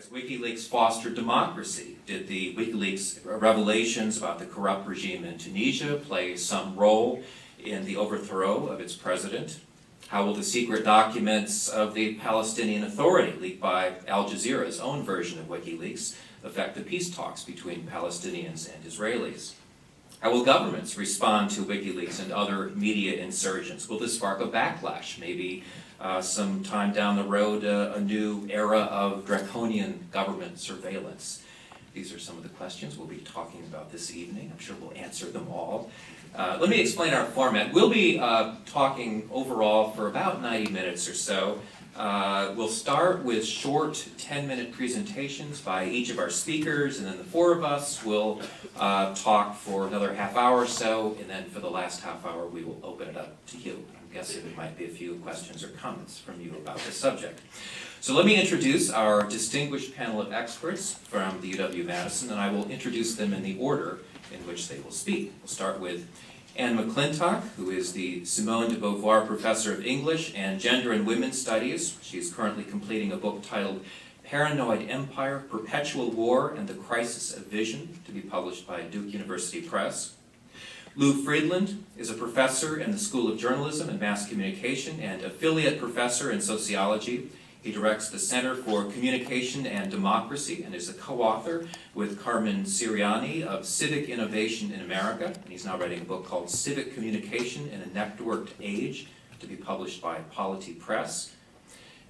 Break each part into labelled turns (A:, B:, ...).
A: Has WikiLeaks fostered democracy? Did the WikiLeaks revelations about the corrupt regime in Tunisia play some role in the overthrow of its president? How will the secret documents of the Palestinian Authority, leaked by Al Jazeera's own version of WikiLeaks, affect the peace talks between Palestinians and Israelis? How will governments respond to WikiLeaks and other media insurgents? Will this spark a backlash? Maybe some time down the road, a new era of draconian government surveillance? These are some of the questions we'll be talking about this evening. I'm sure we'll answer them all. Let me explain our format. We'll be talking overall for about 90 minutes or so. We'll start with short 10-minute presentations by each of our speakers, and then the four of us will talk for another half hour or so, and then for the last half hour we will open it up to you. I'm guessing there might be a few questions or comments from you about the subject. So let me introduce our distinguished panel of experts from the UW-Madison, and I will introduce them in the order in which they will speak. We'll start with Anne McClintock, who is the Simone de Beauvoir Professor of English and Gender and Women's Studies. She is currently completing a book titled Paranoid Empire, Perpetual War and the Crisis of Vision, to be published by Duke University Press. Lou Friedland is a professor in the School of Journalism and Mass Communication and affiliate professor in sociology. He directs the Center for Communication and Democracy and is a co-author with Carmen Siriani of Civic Innovation in America. And he's now writing a book called Civic Communication in a Networked Age, to be published by Polity Press.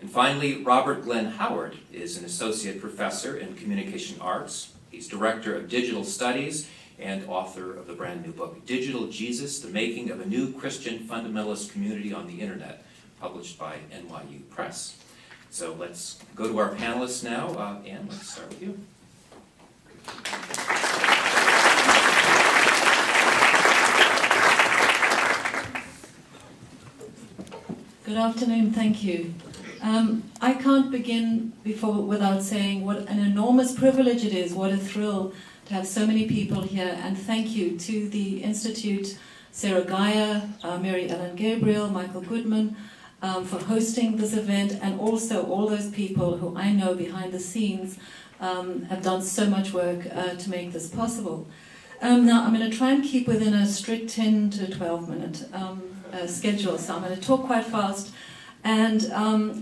A: And finally, Robert Glenn Howard is an associate professor in communication arts. He's director of digital studies and author of the brand new book, Digital Jesus, The Making of a New Christian Fundamentalist Community on the Internet, published by NYU Press. So let's go to our panelists now. Anne, let's start with you.
B: Good afternoon, thank you. I can't begin without saying what an enormous privilege it is, what a thrill to have so many people here, and thank you to the Institute, Sarah Geyer, Mary Ellen Gabriel, Michael Goodman, for hosting this event, and also all those people who I know behind the scenes have done so much work to make this possible. Now, I'm going to try and keep within a strict 10 to 12 minute schedule, so I'm going to talk quite fast. And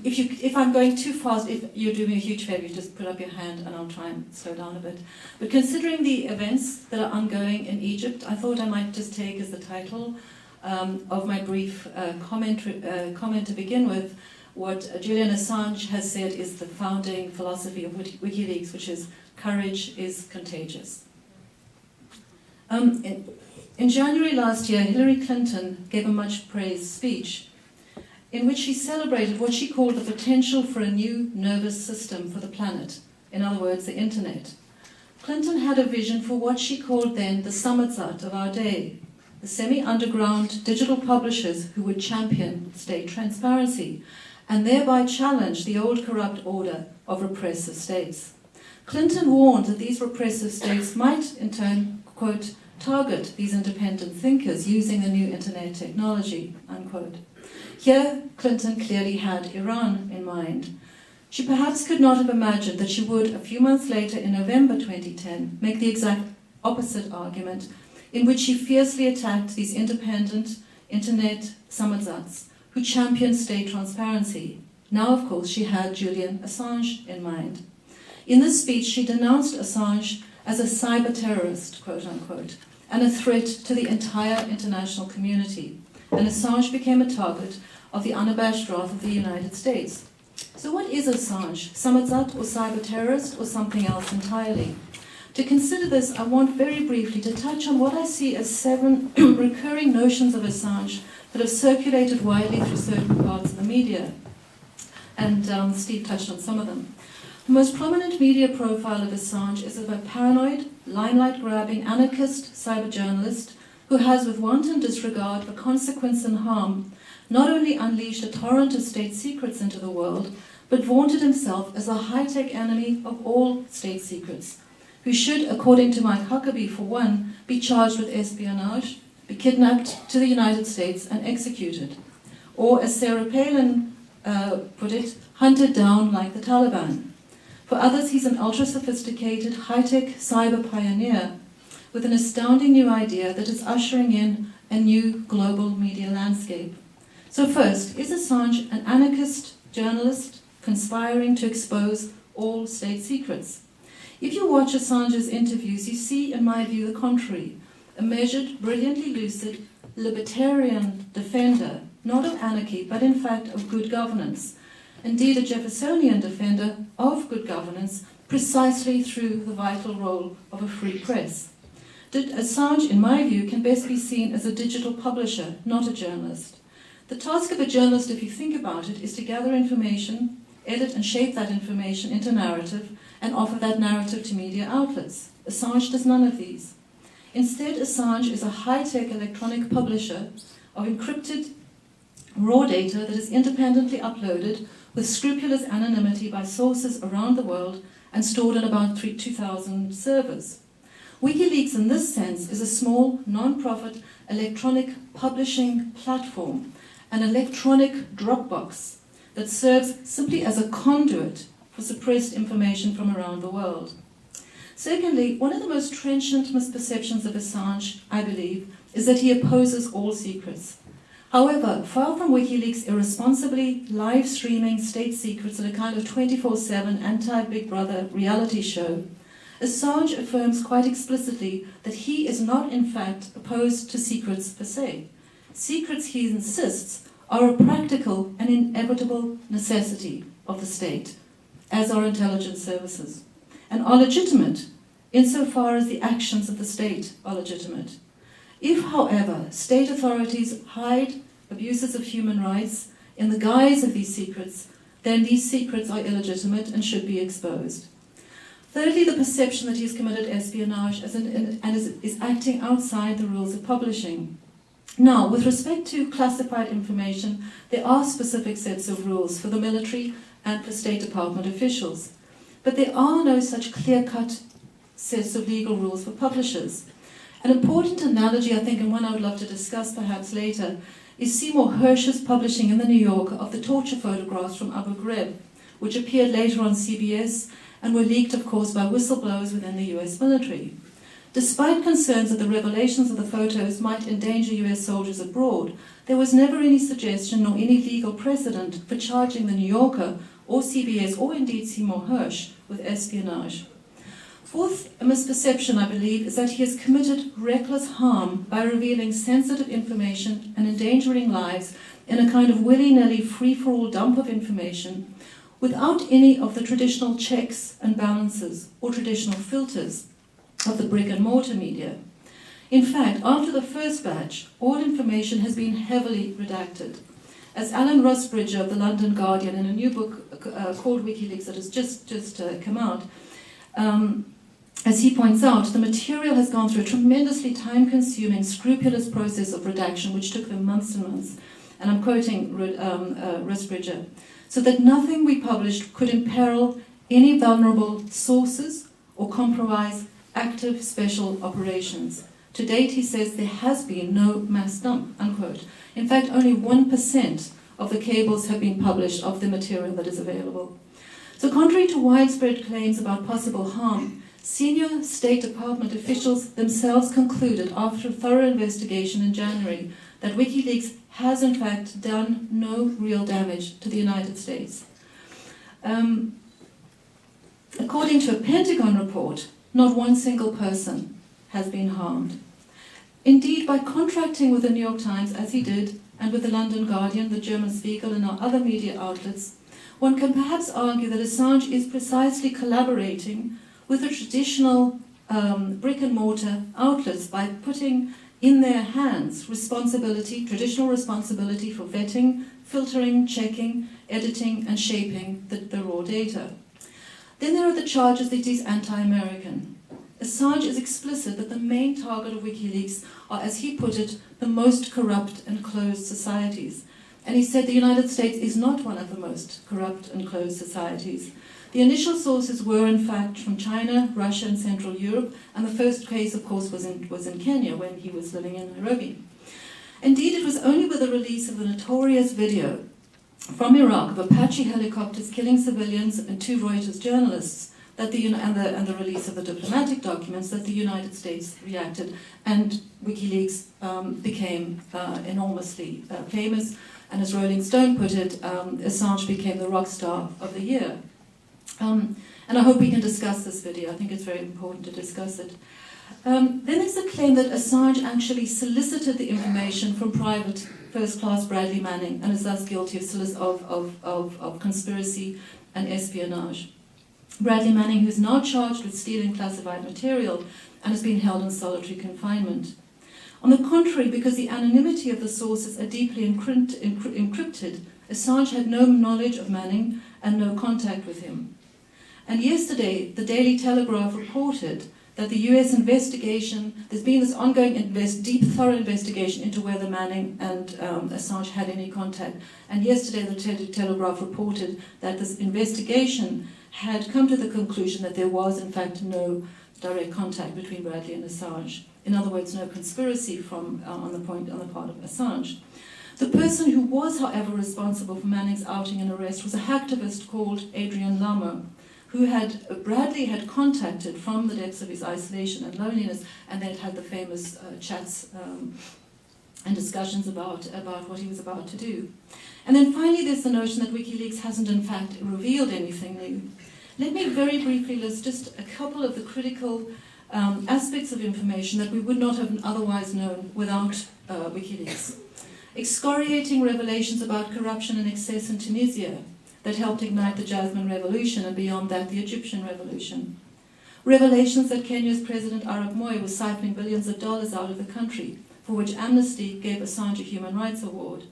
B: if I'm going too fast, if you do me a huge favor, you just put up your hand and I'll try and slow down a bit. But considering the events that are ongoing in Egypt, I thought I might just take as the title of my brief comment to begin with what Julian Assange has said is the founding philosophy of WikiLeaks, which is courage is contagious. In January last year, Hillary Clinton gave a much praised speech in which she celebrated what she called the potential for a new nervous system for the planet, in other words, the internet. Clinton had a vision for what she called then the Samizdat of our day, the semi-underground digital publishers who would champion state transparency and thereby challenge the old corrupt order of repressive states. Clinton warned that these repressive states might in turn, quote, target these independent thinkers using the new internet technology, unquote. Here, Clinton clearly had Iran in mind. She perhaps could not have imagined that she would, a few months later in November 2010, make the exact opposite argument in which she fiercely attacked these independent internet Samizdats who championed state transparency. Now, of course, she had Julian Assange in mind. In this speech, she denounced Assange as a cyber terrorist, quote unquote, and a threat to the entire international community. And Assange became a target of the unabashed wrath of the United States. So what is Assange? Samizdat or cyber terrorist or something else entirely? To consider this, I want very briefly to touch on what I see as 7 recurring notions of Assange that have circulated widely through certain parts of the media. And Steve touched on some of them. The most prominent media profile of Assange is of a paranoid, limelight-grabbing anarchist cyber journalist who has, with wanton disregard for consequence and harm, not only unleashed a torrent of state secrets into the world, but vaunted himself as a high-tech enemy of all state secrets, who should, according to Mike Huckabee for one, be charged with espionage, be kidnapped to the United States and executed, or as Sarah Palin put it, hunted down like the Taliban. For others, he's an ultra-sophisticated, high-tech cyber pioneer with an astounding new idea that is ushering in a new global media landscape. So first, is Assange an anarchist journalist conspiring to expose all state secrets? If you watch Assange's interviews, you see, in my view, the contrary. A measured, brilliantly lucid, libertarian defender, not of anarchy, but in fact of good governance. Indeed, a Jeffersonian defender of good governance, precisely through the vital role of a free press. Assange, in my view, can best be seen as a digital publisher, not a journalist. The task of a journalist, if you think about it, is to gather information, edit and shape that information into narrative, and offer that narrative to media outlets. Assange does none of these. Instead, Assange is a high-tech electronic publisher of encrypted raw data that is independently uploaded with scrupulous anonymity by sources around the world and stored on about 2,000 servers. WikiLeaks, in this sense, is a small, non-profit electronic publishing platform, an electronic Dropbox that serves simply as a conduit for suppressed information from around the world. Secondly, one of the most trenchant misperceptions of Assange, I believe, is that he opposes all secrets. However, far from WikiLeaks irresponsibly live streaming state secrets in a kind of 24/7 anti-Big Brother reality show, Assange affirms quite explicitly that he is not in fact opposed to secrets per se. Secrets, he insists, are a practical and inevitable necessity of the state, as are intelligence services, and are legitimate insofar as the actions of the state are legitimate. If, however, state authorities hide abuses of human rights in the guise of these secrets, then these secrets are illegitimate and should be exposed. Thirdly, the perception that he has committed espionage and is acting outside the rules of publishing. Now, with respect to classified information, there are specific sets of rules for the military and for State Department officials. But there are no such clear-cut sets of legal rules for publishers. An important analogy, I think, and one I would love to discuss perhaps later, is Seymour Hersh's publishing in the New Yorker of the torture photographs from Abu Ghraib, which appeared later on CBS and were leaked, of course, by whistleblowers within the US military. Despite concerns that the revelations of the photos might endanger US soldiers abroad, there was never any suggestion nor any legal precedent for charging the New Yorker or CBS or indeed Seymour Hersh with espionage. Fourth, a misperception, I believe, is that he has committed reckless harm by revealing sensitive information and endangering lives in a kind of willy-nilly free-for-all dump of information without any of the traditional checks and balances or traditional filters of the brick-and-mortar media. In fact, after the first batch, all information has been heavily redacted. As Alan Rusbridger of the London Guardian, in a new book called WikiLeaks that has just come out, as he points out, the material has gone through a tremendously time-consuming, scrupulous process of redaction, which took them months and months. And I'm quoting Rusbridger, so that nothing we published could imperil any vulnerable sources or compromise active special operations. To date, he says, there has been no mass dump, unquote. In fact, only 1% of the cables have been published of the material that is available. So contrary to widespread claims about possible harm, senior State Department officials themselves concluded after a thorough investigation in January that WikiLeaks has in fact done no real damage to the United States. According to a Pentagon report, not one single person has been harmed. Indeed, by contracting with the New York Times, as he did, and with the London Guardian, the German Spiegel, and our other media outlets, one can perhaps argue that Assange is precisely collaborating with the traditional brick-and-mortar outlets by putting in their hands responsibility, traditional responsibility for vetting, filtering, checking, editing, and shaping the raw data. Then there are the charges that he's anti-American. Assange is explicit that the main target of WikiLeaks are, as he put it, the most corrupt and closed societies. And he said the United States is not one of the most corrupt and closed societies. The initial sources were, in fact, from China, Russia, and Central Europe, and the first case, of course, was in Kenya when he was living in Nairobi. Indeed, it was only with the release of the notorious video from Iraq of Apache helicopters killing civilians and 2 Reuters journalists, and the release of the diplomatic documents, that the United States reacted, and WikiLeaks became enormously famous. And as Rolling Stone put it, Assange became the rock star of the year. And I hope we can discuss this video. I think it's very important to discuss it. Then there's a claim that Assange actually solicited the information from private first-class Bradley Manning and is thus guilty of conspiracy and espionage. Bradley Manning, who's now charged with stealing classified material and has been held in solitary confinement. On the contrary, because the anonymity of the sources are deeply encrypted, Assange had no knowledge of Manning and no contact with him. And yesterday, the Daily Telegraph reported that the US investigation, there's been this ongoing deep, thorough investigation into whether Manning and Assange had any contact. And yesterday, the Telegraph reported that this investigation had come to the conclusion that there was, in fact, no direct contact between Bradley and Assange. In other words, no conspiracy on the part of Assange. The person who was, however, responsible for Manning's outing and arrest was a hacktivist called Adrian Lamo, who Bradley had contacted from the depths of his isolation and loneliness, and they'd had the famous chats and discussions about what he was about to do. And then finally, there's the notion that WikiLeaks hasn't in fact revealed anything new. Let me very briefly list just a couple of the critical aspects of information that we would not have otherwise known without WikiLeaks. Excoriating revelations about corruption and excess in Tunisia that helped ignite the Jasmine Revolution, and beyond that, the Egyptian Revolution. Revelations that Kenya's President Arap Moi was siphoning billions of dollars out of the country, for which Amnesty gave Assange a Human Rights Award.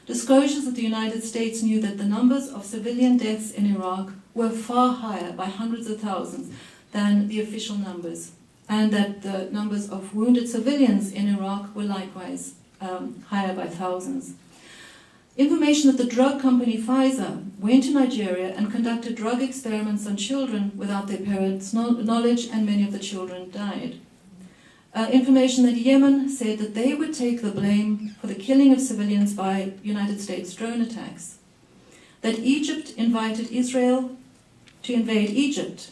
B: Disclosures that the United States knew that the numbers of civilian deaths in Iraq were far higher, by hundreds of thousands, than the official numbers, and that the numbers of wounded civilians in Iraq were likewise higher by thousands. Information that the drug company Pfizer went to Nigeria and conducted drug experiments on children without their parents' knowledge, and many of the children died. Information that Yemen said that they would take the blame for the killing of civilians by United States drone attacks. That Egypt invited Israel to invade Egypt.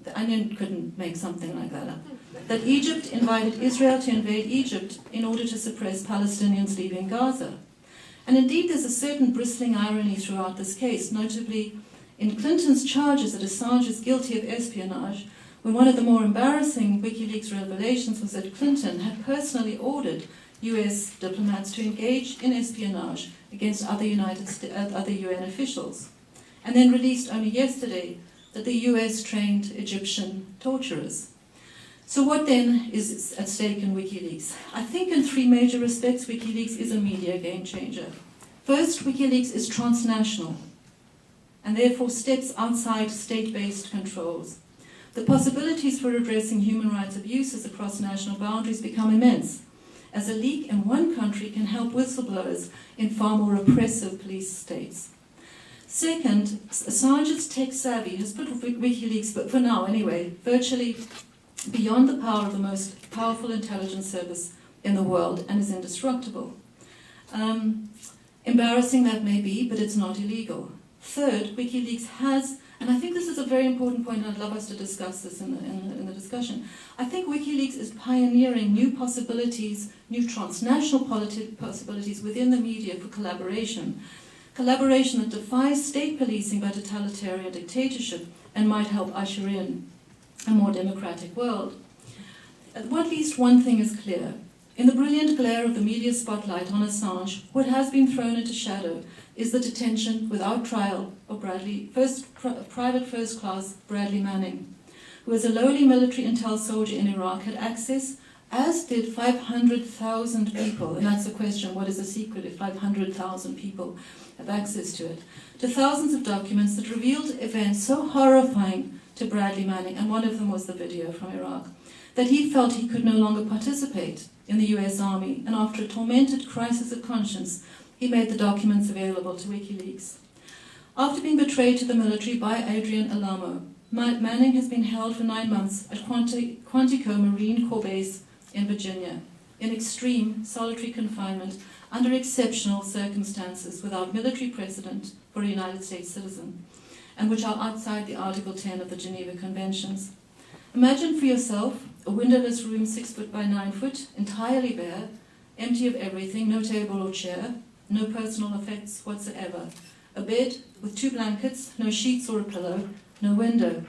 B: The Onion couldn't make something like that up. That Egypt invited Israel to invade Egypt in order to suppress Palestinians leaving Gaza. And indeed, there's a certain bristling irony throughout this case, notably in Clinton's charges that Assange is guilty of espionage, when one of the more embarrassing WikiLeaks revelations was that Clinton had personally ordered US diplomats to engage in espionage against other UN officials, and then released only yesterday that the US trained Egyptian torturers. So what then is at stake in WikiLeaks? I think in 3 major respects WikiLeaks is a media game changer. First, WikiLeaks is transnational and therefore steps outside state-based controls. The possibilities for addressing human rights abuses across national boundaries become immense, as a leak in one country can help whistleblowers in far more oppressive police states. Second, Assange's tech savvy has put WikiLeaks, but for now anyway, virtually beyond the power of the most powerful intelligence service in the world, and is indestructible. Embarrassing that may be, but it's not illegal. Third, WikiLeaks has, and I think this is a very important point, and I'd love us to discuss this in the discussion. I think WikiLeaks is pioneering new possibilities, new transnational possibilities within the media for collaboration. Collaboration that defies state policing by totalitarian dictatorship and might help usher in a more democratic world. At least one thing is clear. In the brilliant glare of the media spotlight on Assange, what has been thrown into shadow is the detention without trial of private first-class Bradley Manning, who as a lowly military intel soldier in Iraq had access, as did 500,000 people, and that's the question, what is the secret if 500,000 people have access to it, to thousands of documents that revealed events so horrifying to Bradley Manning, and one of them was the video from Iraq, that he felt he could no longer participate in the US Army, and after a tormented crisis of conscience, he made the documents available to WikiLeaks. After being betrayed to the military by Adrian Alamo, Manning has been held for 9 months at Quantico Marine Corps Base in Virginia, in extreme solitary confinement under exceptional circumstances without military precedent for a United States citizen, and which are outside the Article 10 of the Geneva Conventions. Imagine for yourself a windowless room 6 foot by 9 foot, entirely bare, empty of everything, no table or chair, no personal effects whatsoever. A bed with 2 blankets, no sheets or a pillow, no window.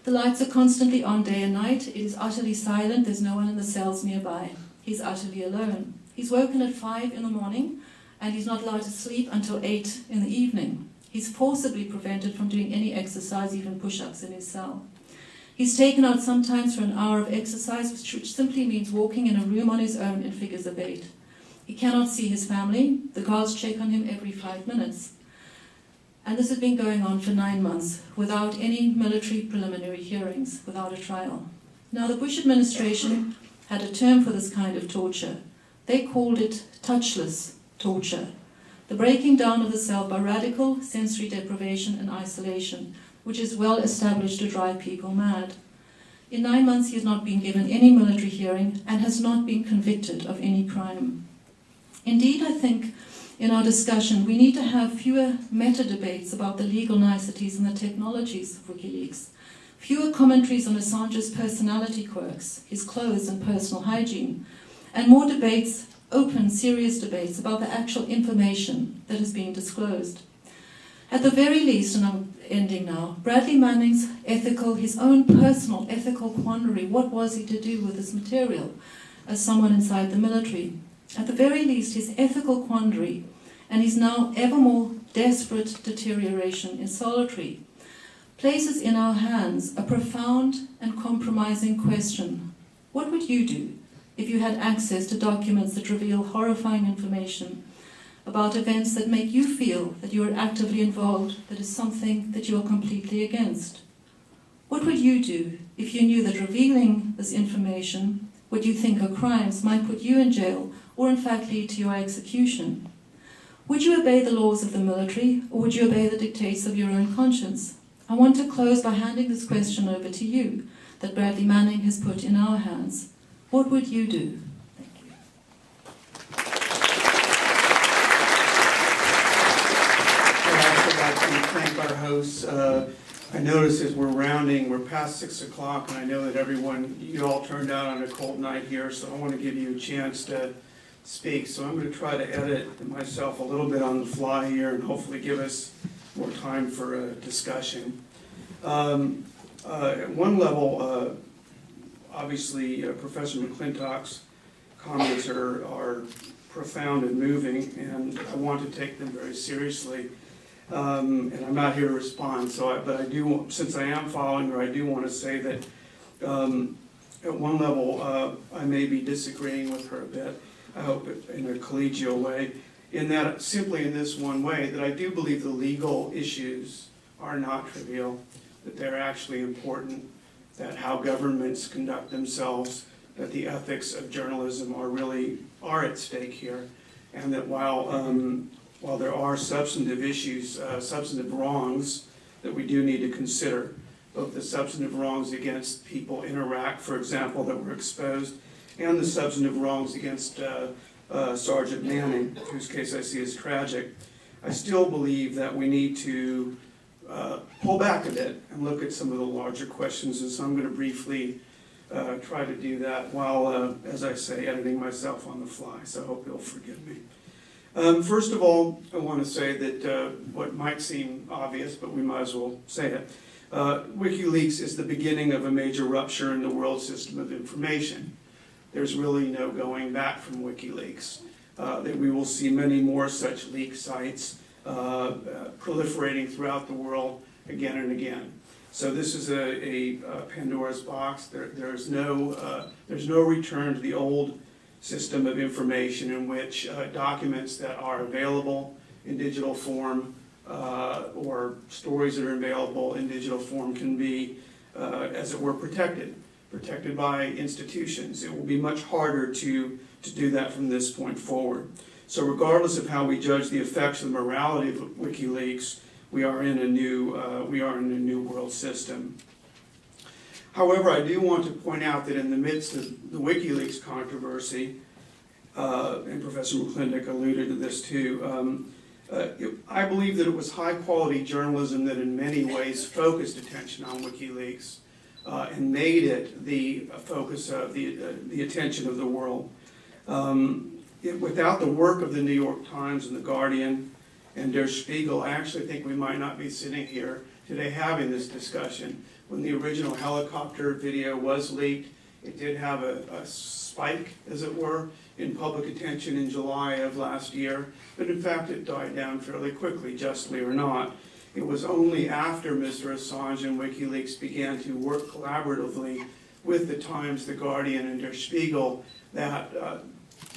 B: The lights are constantly on day and night. It is utterly silent. There's no one in the cells nearby. He's utterly alone. He's woken at 5 in the morning, and he's not allowed to sleep until 8 in the evening. He's forcibly prevented from doing any exercise, even push-ups in his cell. He's taken out sometimes for an hour of exercise, which simply means walking in a room on his own in figures of 8. He cannot see his family. The guards check on him every 5 minutes. And this has been going on for 9 months, without any military preliminary hearings, without a trial. Now, the Bush administration had a term for this kind of torture. They called it touchless torture, the breaking down of the cell by radical sensory deprivation and isolation, which is well established to drive people mad. In 9 months, he has not been given any military hearing and has not been convicted of any crime. Indeed, I think in our discussion, we need to have fewer meta-debates about the legal niceties and the technologies of WikiLeaks, fewer commentaries on Assange's personality quirks, his clothes and personal hygiene, and more debates, open, serious debates about the actual information that is being disclosed. At the very least, and I'm ending now, Bradley Manning's his own personal ethical quandary, what was he to do with this material as someone inside the military? At the very least, his ethical quandary and his now ever more desperate deterioration in solitary places in our hands a profound and compromising question. What would you do if you had access to documents that reveal horrifying information about events that make you feel that you are actively involved, that is something that you are completely against? What would you do if you knew that revealing this information, what you think are crimes, might put you in jail or in fact lead to your execution? Would you obey the laws of the military, or would you obey the dictates of your own conscience? I want to close by handing this question over to you, that Bradley Manning has put in our hands. What would you do? Thank you.
C: I'd also like to thank our hosts. I notice as we're rounding, we're past 6 o'clock, and I know that you all turned out on a cold night here, so I want to give you a chance to speak. So I'm going to try to edit myself a little bit on the fly here and hopefully give us more time for a discussion. At one level, obviously, Professor McClintock's comments are profound and moving, and I want to take them very seriously. And I'm not here to respond, but I do, since I am following her, I do want to say that at one level, I may be disagreeing with her a bit. I hope in a collegial way, in that simply in this one way, that I do believe the legal issues are not trivial, that they're actually important, that how governments conduct themselves, that the ethics of journalism are at stake here, and that while there are substantive issues, substantive wrongs that we do need to consider, both the substantive wrongs against people in Iraq, for example, that were exposed, and the substantive wrongs against Sergeant Manning, whose case I see as tragic, I still believe that we need to pull back a bit and look at some of the larger questions, and so I'm going to briefly try to do that while, as I say, editing myself on the fly, so I hope you'll forgive me. First of all, I want to say that what might seem obvious, but we might as well say it, WikiLeaks is the beginning of a major rupture in the world system of information. There's really no going back from WikiLeaks. That we will see many more such leak sites proliferating throughout the world again and again. So this is a Pandora's box. There's no return to the old system of information in which documents that are available in digital form or stories that are available in digital form can be, as it were, protected by institutions. It will be much harder to do that from this point forward. So regardless of how we judge the effects of the morality of WikiLeaks, we are in a new world system. However, I do want to point out that in the midst of the WikiLeaks controversy, and Professor McClintock alluded to this too. I believe that it was high-quality journalism that in many ways focused attention on WikiLeaks and made it the focus of the attention of the world. Without the work of the New York Times and the Guardian and Der Spiegel, I actually think we might not be sitting here today having this discussion. When the original helicopter video was leaked, it did have a spike, as it were, in public attention in July of last year, but in fact it died down fairly quickly, justly or not. It was only after Mr. Assange and WikiLeaks began to work collaboratively with the Times, the Guardian, and Der Spiegel that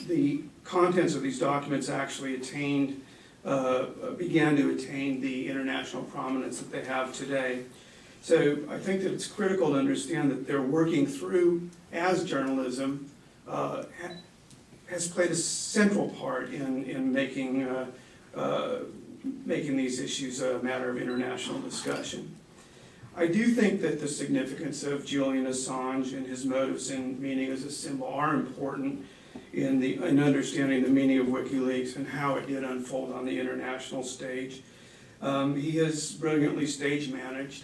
C: the contents of these documents actually began to attain the international prominence that they have today. So I think that it's critical to understand that they're working through, as journalism, has played a central part in making these issues a matter of international discussion. I do think that the significance of Julian Assange and his motives and meaning as a symbol are important in understanding the meaning of WikiLeaks and how it did unfold on the international stage. He has brilliantly stage managed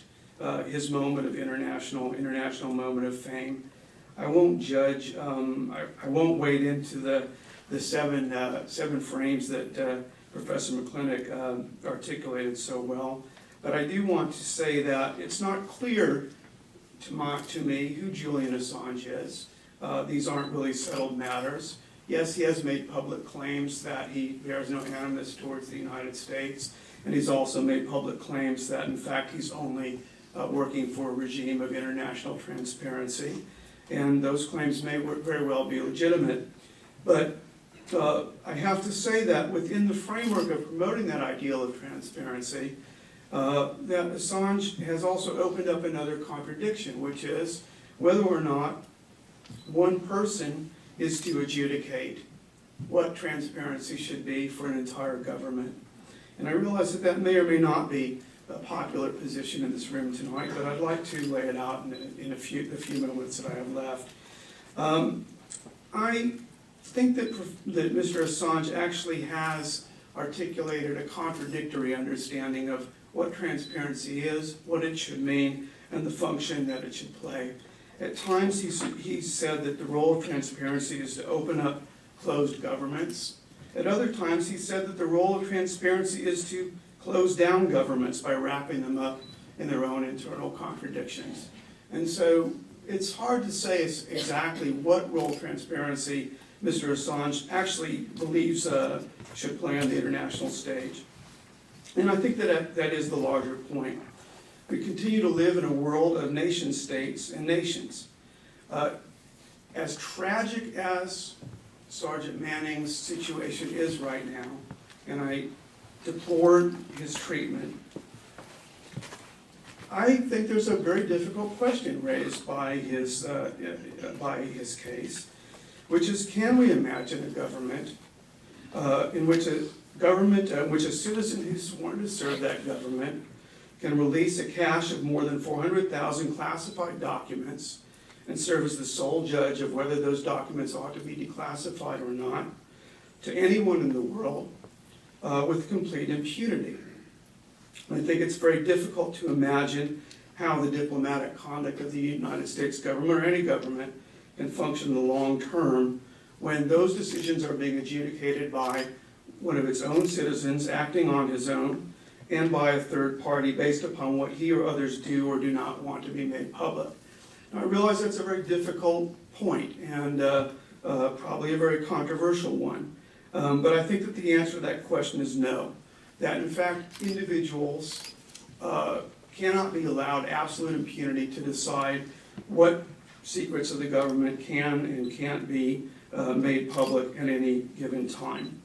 C: his moment of international moment of fame. I won't judge. I won't wade into the seven frames that Professor McClintock articulated so well. But I do want to say that it's not clear to me who Julian Assange is. These aren't really settled matters. Yes, he has made public claims that he bears no animus towards the United States, and he's also made public claims that, in fact, he's only working for a regime of international transparency. And those claims may very well be legitimate. But I have to say that within the framework of promoting that ideal of transparency, that Assange has also opened up another contradiction, which is whether or not one person is to adjudicate what transparency should be for an entire government. And I realize that that may or may not be a popular position in this room tonight, but I'd like to lay it out in the few moments that I have left. I think that Mr. Assange actually has articulated a contradictory understanding of what transparency is, what it should mean, and the function that it should play. At times he said that the role of transparency is to open up closed governments. At other times he said that the role of transparency is to close down governments by wrapping them up in their own internal contradictions. And so it's hard to say exactly what role transparency Mr. Assange actually believes should play on the international stage. And I think that is the larger point. We continue to live in a world of nation states and nations. As tragic as Sergeant Manning's situation is right now, and I deplore his treatment, I think there's a very difficult question raised by his case, which is, can we imagine a government in which a citizen who's sworn to serve that government can release a cache of more than 400,000 classified documents and serve as the sole judge of whether those documents ought to be declassified or not to anyone in the world with complete impunity. I think it's very difficult to imagine how the diplomatic conduct of the United States government or any government can function in the long term when those decisions are being adjudicated by one of its own citizens acting on his own and by a third party based upon what he or others do or do not want to be made public. Now, I realize that's a very difficult point and probably a very controversial one, but I think that the answer to that question is no. That in fact individuals cannot be allowed absolute impunity to decide what secrets of the government can and can't be made public at any given time.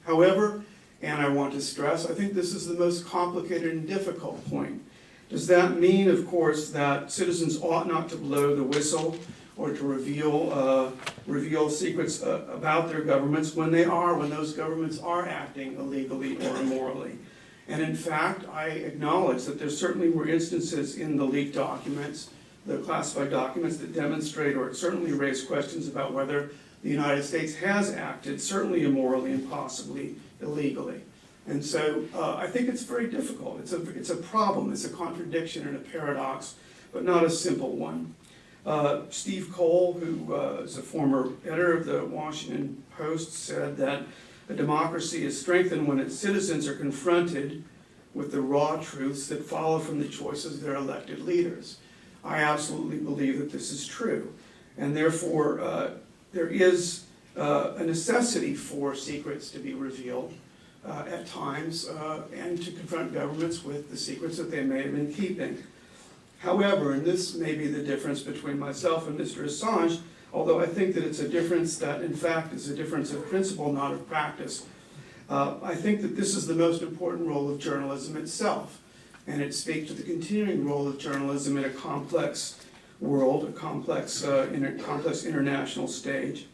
C: However, and I want to stress, I think this is the most complicated and difficult point. Does that mean, of course, that citizens ought not to blow the whistle or to reveal secrets about their governments when those governments are acting illegally or immorally? And in fact, I acknowledge that there certainly were instances in the leaked documents, the classified documents, that demonstrate or certainly raise questions about whether the United States has acted, certainly immorally and possibly illegally. And so I think it's very difficult. It's a problem, it's a contradiction and a paradox, but not a simple one. Steve Cole, who is a former editor of the Washington Post, said that a democracy is strengthened when its citizens are confronted with the raw truths that follow from the choices of their elected leaders. I absolutely believe that this is true. And therefore, there is a necessity for secrets to be revealed at times and to confront governments with the secrets that they may have been keeping. However, and this may be the difference between myself and Mr. Assange, although I think that it's a difference that in fact is a difference of principle, not of practice, I think that this is the most important role of journalism itself. And it speaks to the continuing role of journalism in a complex world, a complex international stage.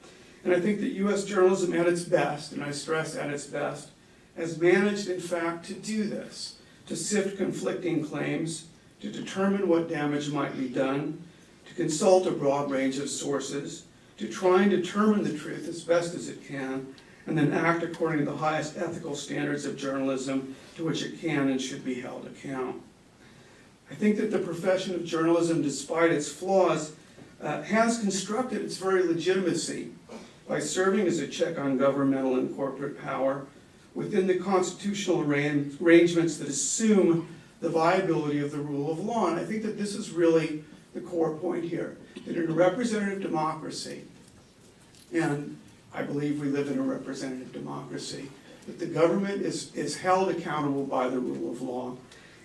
C: And I think that U.S. journalism at its best, and I stress at its best, has managed in fact to do this, to sift conflicting claims, to determine what damage might be done, to consult a broad range of sources, to try and determine the truth as best as it can, and then act according to the highest ethical standards of journalism to which it can and should be held account. I think that the profession of journalism, despite its flaws, has constructed its very legitimacy by serving as a check on governmental and corporate power within the constitutional arrangements that assume the viability of the rule of law. And I think that this is really the core point here, that in a representative democracy, and I believe we live in a representative democracy, that the government is held accountable by the rule of law.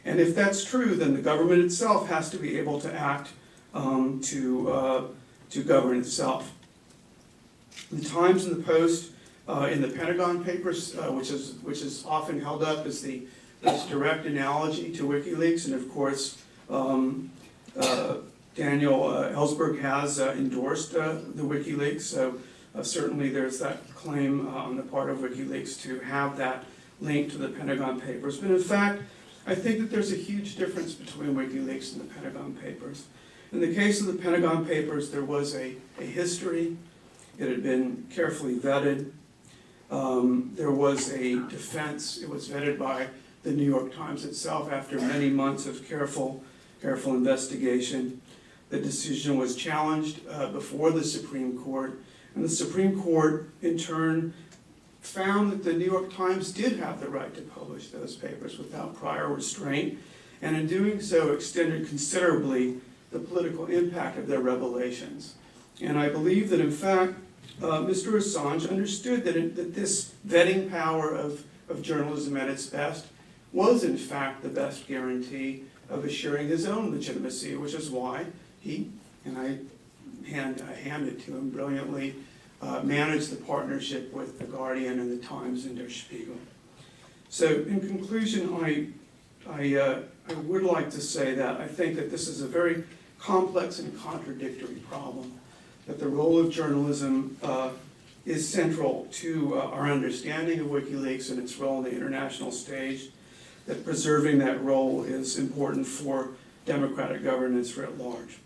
C: And if that's true, then the government itself has to be able to act to govern itself. The Times and the Post, in the Pentagon Papers, which is often held up as this direct analogy to WikiLeaks, and of course Daniel Ellsberg has endorsed the WikiLeaks, so certainly there's that claim on the part of WikiLeaks to have that link to the Pentagon Papers. But in fact, I think that there's a huge difference between WikiLeaks and the Pentagon Papers. In the case of the Pentagon Papers, there was a history. It had been carefully vetted. There was a defense. It was vetted by the New York Times itself after many months of careful investigation. The decision was challenged before the Supreme Court, and the Supreme Court, in turn, found that the New York Times did have the right to publish those papers without prior restraint, and in doing so extended considerably the political impact of their revelations. And I believe that, in fact, Mr. Assange understood that this vetting power of journalism at its best was, in fact, the best guarantee of assuring his own legitimacy, which is why he, and I hand it to him brilliantly, managed the partnership with The Guardian and The Times and Der Spiegel. So in conclusion, I would like to say that I think that this is a very complex and contradictory problem, that the role of journalism is central to our understanding of WikiLeaks and its role in the international stage, that preserving that role is important for democratic governance writ large.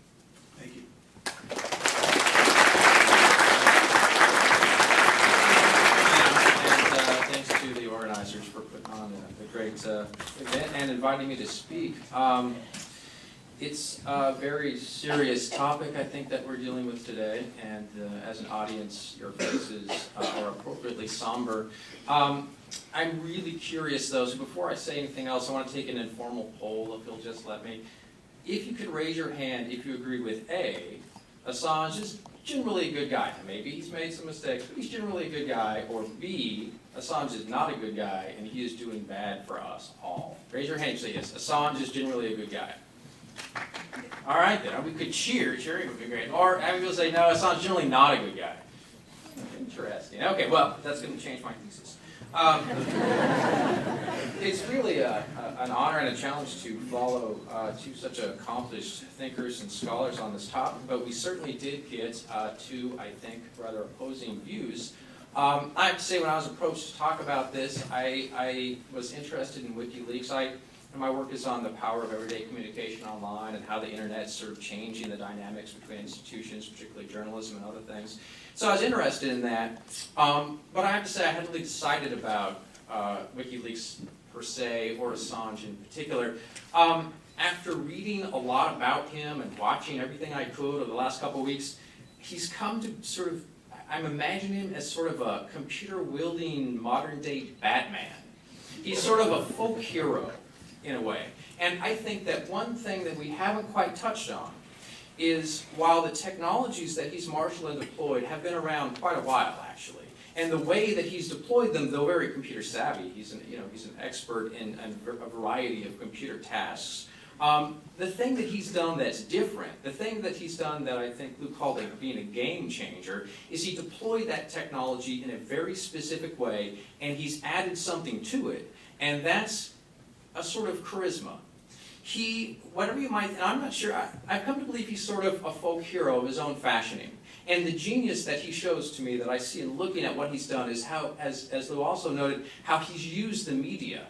C: Thank you.
D: And thanks to the organizers for putting on a great event and inviting me to speak. It's a very serious topic, I think, that we're dealing with today, and as an audience, your faces are appropriately somber. I'm really curious, though, so before I say anything else, I want to take an informal poll, if you'll just let me. If you could raise your hand if you agree with A, Assange is generally a good guy. Maybe he's made some mistakes, but he's generally a good guy. Or B, Assange is not a good guy, and he is doing bad for us all. Raise your hand and say yes, Assange is generally a good guy. All right, then, we could cheer. Cheering would be great. Or have people say, no, Assange is generally not a good guy. Interesting. Okay, well, that's going to change my thesis. It's really an honor and a challenge to follow two such accomplished thinkers and scholars on this topic, but we certainly did get two, I think, rather opposing views. I have to say, when I was approached to talk about this, I was interested in WikiLeaks. my work is on the power of everyday communication online and how the internet's sort of changing the dynamics between institutions, particularly journalism and other things. So I was interested in that, but I have to say I hadn't really decided about WikiLeaks per se, or Assange in particular. After reading a lot about him and watching everything I could over the last couple of weeks, he's come to sort of, I'm imagining him as sort of a computer-wielding modern-day Batman. He's sort of a folk hero, in a way. And I think that one thing that we haven't quite touched on is, while the technologies that he's marshaled and deployed have been around quite a while, actually, and the way that he's deployed them, though very computer savvy, he's an expert in a variety of computer tasks. The thing that he's done that's different, the thing that he's done that I think Luke called being a game changer, is he deployed that technology in a very specific way, and he's added something to it, and that's a sort of charisma. He, whatever you might, and I'm not sure, I've come to believe he's sort of a folk hero of his own fashioning. And the genius that he shows to me, that I see in looking at what he's done, is how, as Lou also noted, how he's used the media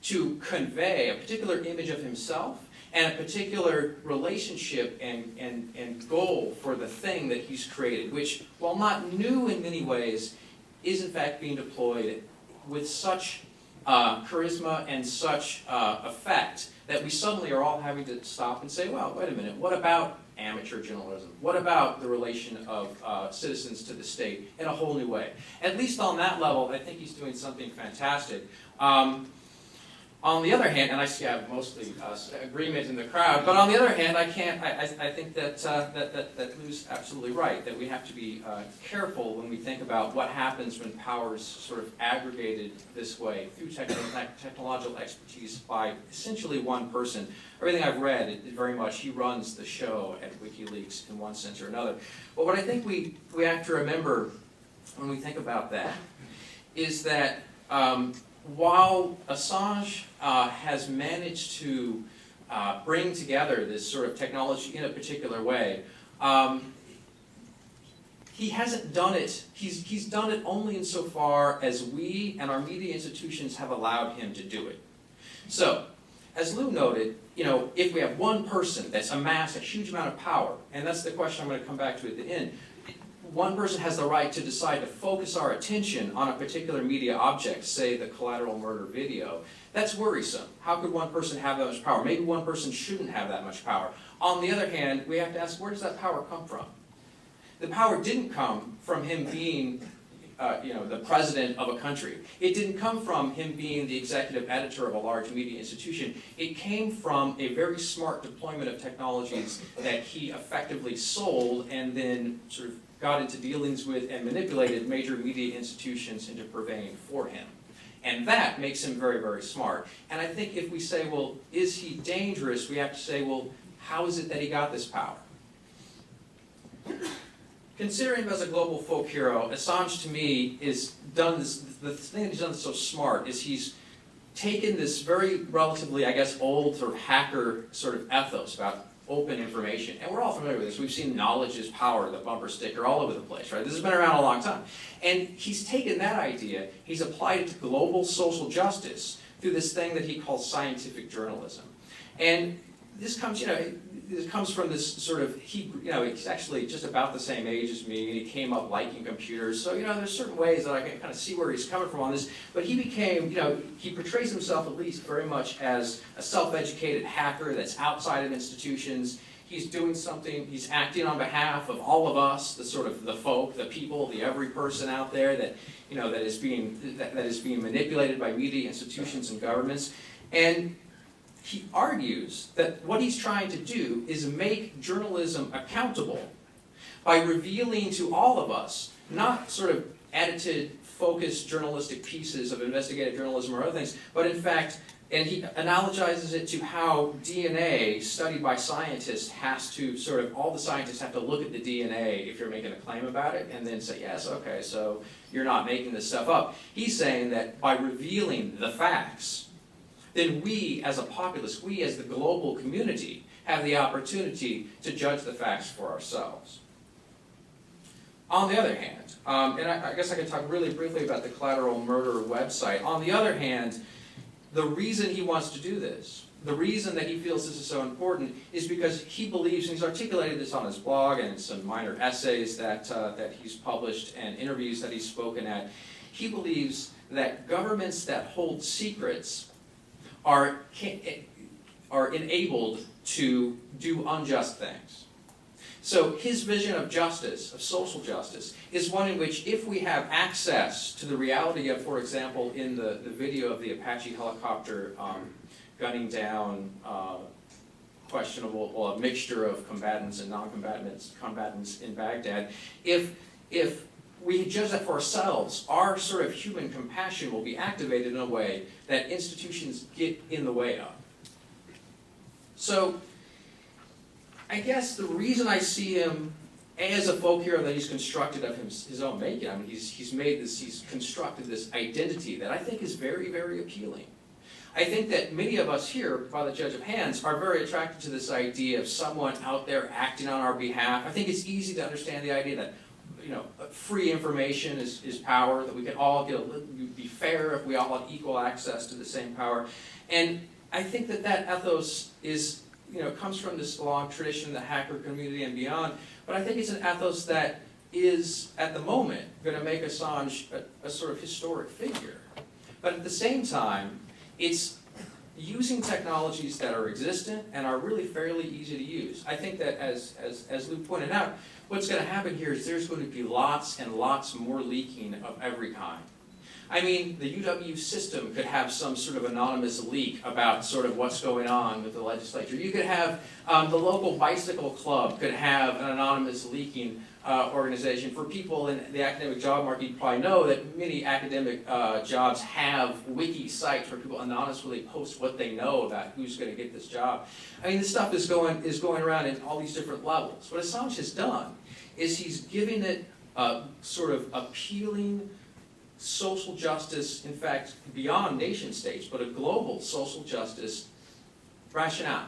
D: to convey a particular image of himself and a particular relationship and goal for the thing that he's created, which, while not new in many ways, is in fact being deployed with such charisma and such effect that we suddenly are all having to stop and say, well, wait a minute, what about amateur journalism? What about the relation of citizens to the state in a whole new way? At least on that level, I think he's doing something fantastic. On the other hand, and I see I have mostly agreement in the crowd, but on the other hand, I think that Lou's absolutely right, that we have to be careful when we think about what happens when power is sort of aggregated this way through technological expertise by essentially one person. Everything I've read, it very much, he runs the show at WikiLeaks in one sense or another. But what I think we have to remember when we think about that is that while Assange has managed to bring together this sort of technology in a particular way, he hasn't done it, he's done it only insofar as we and our media institutions have allowed him to do it. So, as Lou noted, if we have one person that's amassed a huge amount of power, and that's the question I'm going to come back to at the end, one person has the right to decide to focus our attention on a particular media object, say the collateral murder video. That's worrisome. How could one person have that much power? Maybe one person shouldn't have that much power. On the other hand, we have to ask, where does that power come from? The power didn't come from him being the president of a country. It didn't come from him being the executive editor of a large media institution. It came from a very smart deployment of technologies that he effectively sold and then sort of got into dealings with and manipulated major media institutions into purveying for him. And that makes him very, very smart. And I think if we say, well, is he dangerous, we have to say, well, how is it that he got this power? Considering him as a global folk hero, Assange to me is done this, the thing that he's done that's so smart is he's taken this very relatively, I guess, old sort of hacker sort of ethos about open information. And we're all familiar with this. We've seen knowledge is power, the bumper sticker, all over the place, right? This has been around a long time. And he's taken that idea, he's applied it to global social justice through this thing that he calls scientific journalism. And this comes, it comes from this sort of, he's actually just about the same age as me, and he came up liking computers. So, there's certain ways that I can kind of see where he's coming from on this. But he became, he portrays himself at least very much as a self-educated hacker that's outside of institutions. He's doing something, he's acting on behalf of all of us, the sort of the folk, the people, the every person out there that, that is being manipulated by media institutions and governments. And he argues that what he's trying to do is make journalism accountable by revealing to all of us, not sort of edited, focused journalistic pieces of investigative journalism or other things, but in fact, and he analogizes it to how DNA studied by scientists has to sort of, all the scientists have to look at the DNA if you're making a claim about it and then say, yes, okay, so you're not making this stuff up. He's saying that by revealing the facts, then we as a populace, we as the global community, have the opportunity to judge the facts for ourselves. On the other hand, and I guess I could talk really briefly about the collateral murder website. On the other hand, the reason he wants to do this, the reason that he feels this is so important, is because he believes, and he's articulated this on his blog and some minor essays that he's published and interviews that he's spoken at, he believes that governments that hold secrets are enabled to do unjust things. So his vision of justice, of social justice, is one in which if we have access to the reality of, for example, in the video of the Apache helicopter gunning down questionable, well, a mixture of combatants and non-combatants in Baghdad, if we judge that for ourselves, our sort of human compassion will be activated in a way that institutions get in the way of. So I guess the reason I see him as a folk hero that he's constructed of his own making, I mean, he's constructed this identity that I think is very, very appealing. I think that many of us here, by the judge of hands, are very attracted to this idea of someone out there acting on our behalf. I think it's easy to understand the idea that, you know, free information is power, that we can all be fair if we all have equal access to the same power. And I think that ethos is, you know, comes from this long tradition, the hacker community and beyond, but I think it's an ethos that is, at the moment, going to make Assange a sort of historic figure. But at the same time, it's using technologies that are existent and are really fairly easy to use. I think that, as Lou pointed out, what's going to happen here is there's going to be lots and lots more leaking of every kind. I mean, the UW system could have some sort of anonymous leak about sort of what's going on with the legislature. You could have the local bicycle club could have an anonymous leaking organization. For people in the academic job market, you probably know that many academic jobs have wiki sites where people anonymously post what they know about who's going to get this job. I mean, this stuff is going around in all these different levels. What Assange has done is he's giving it a sort of appealing social justice, in fact, beyond nation states, but a global social justice rationale.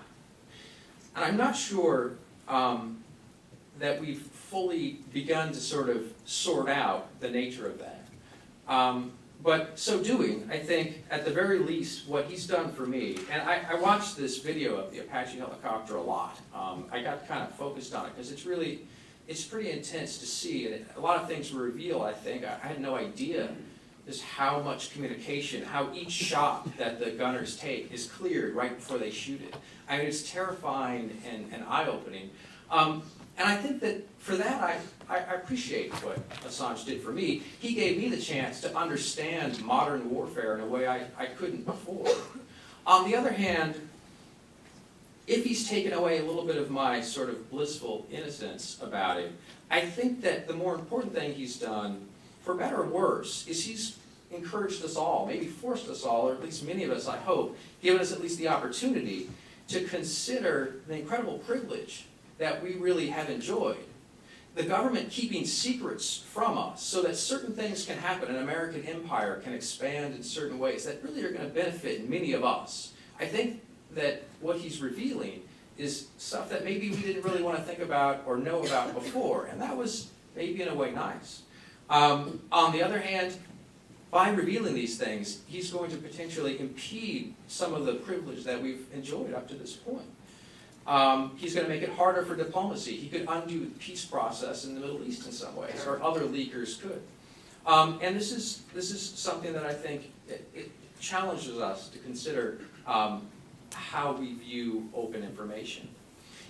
D: And I'm not sure that we've fully begun to sort of sort out the nature of that. But so doing, I think, at the very least, what he's done for me, and I watched this video of the Apache helicopter a lot. I got kind of focused on it because it's pretty intense to see, and a lot of things were revealed, I think. I had no idea just how much communication, how each shot that the gunners take is cleared right before they shoot it. I mean, it's terrifying and eye-opening. And I think that for that, I appreciate what Assange did for me. He gave me the chance to understand modern warfare in a way I couldn't before. On the other hand, if he's taken away a little bit of my sort of blissful innocence about it, I think that the more important thing he's done, for better or worse, is he's encouraged us all, maybe forced us all, or at least many of us, I hope, given us at least the opportunity to consider the incredible privilege that we really have enjoyed. The government keeping secrets from us so that certain things can happen, an American empire can expand in certain ways that really are going to benefit many of us. I think that what he's revealing is stuff that maybe we didn't really want to think about or know about before, and that was maybe in a way nice. On the other hand, by revealing these things, he's going to potentially impede some of the privilege that we've enjoyed up to this point. He's going to make it harder for diplomacy. He could undo the peace process in the Middle East in some ways, or other leakers could. And this is something that I think it challenges us to consider how we view open information.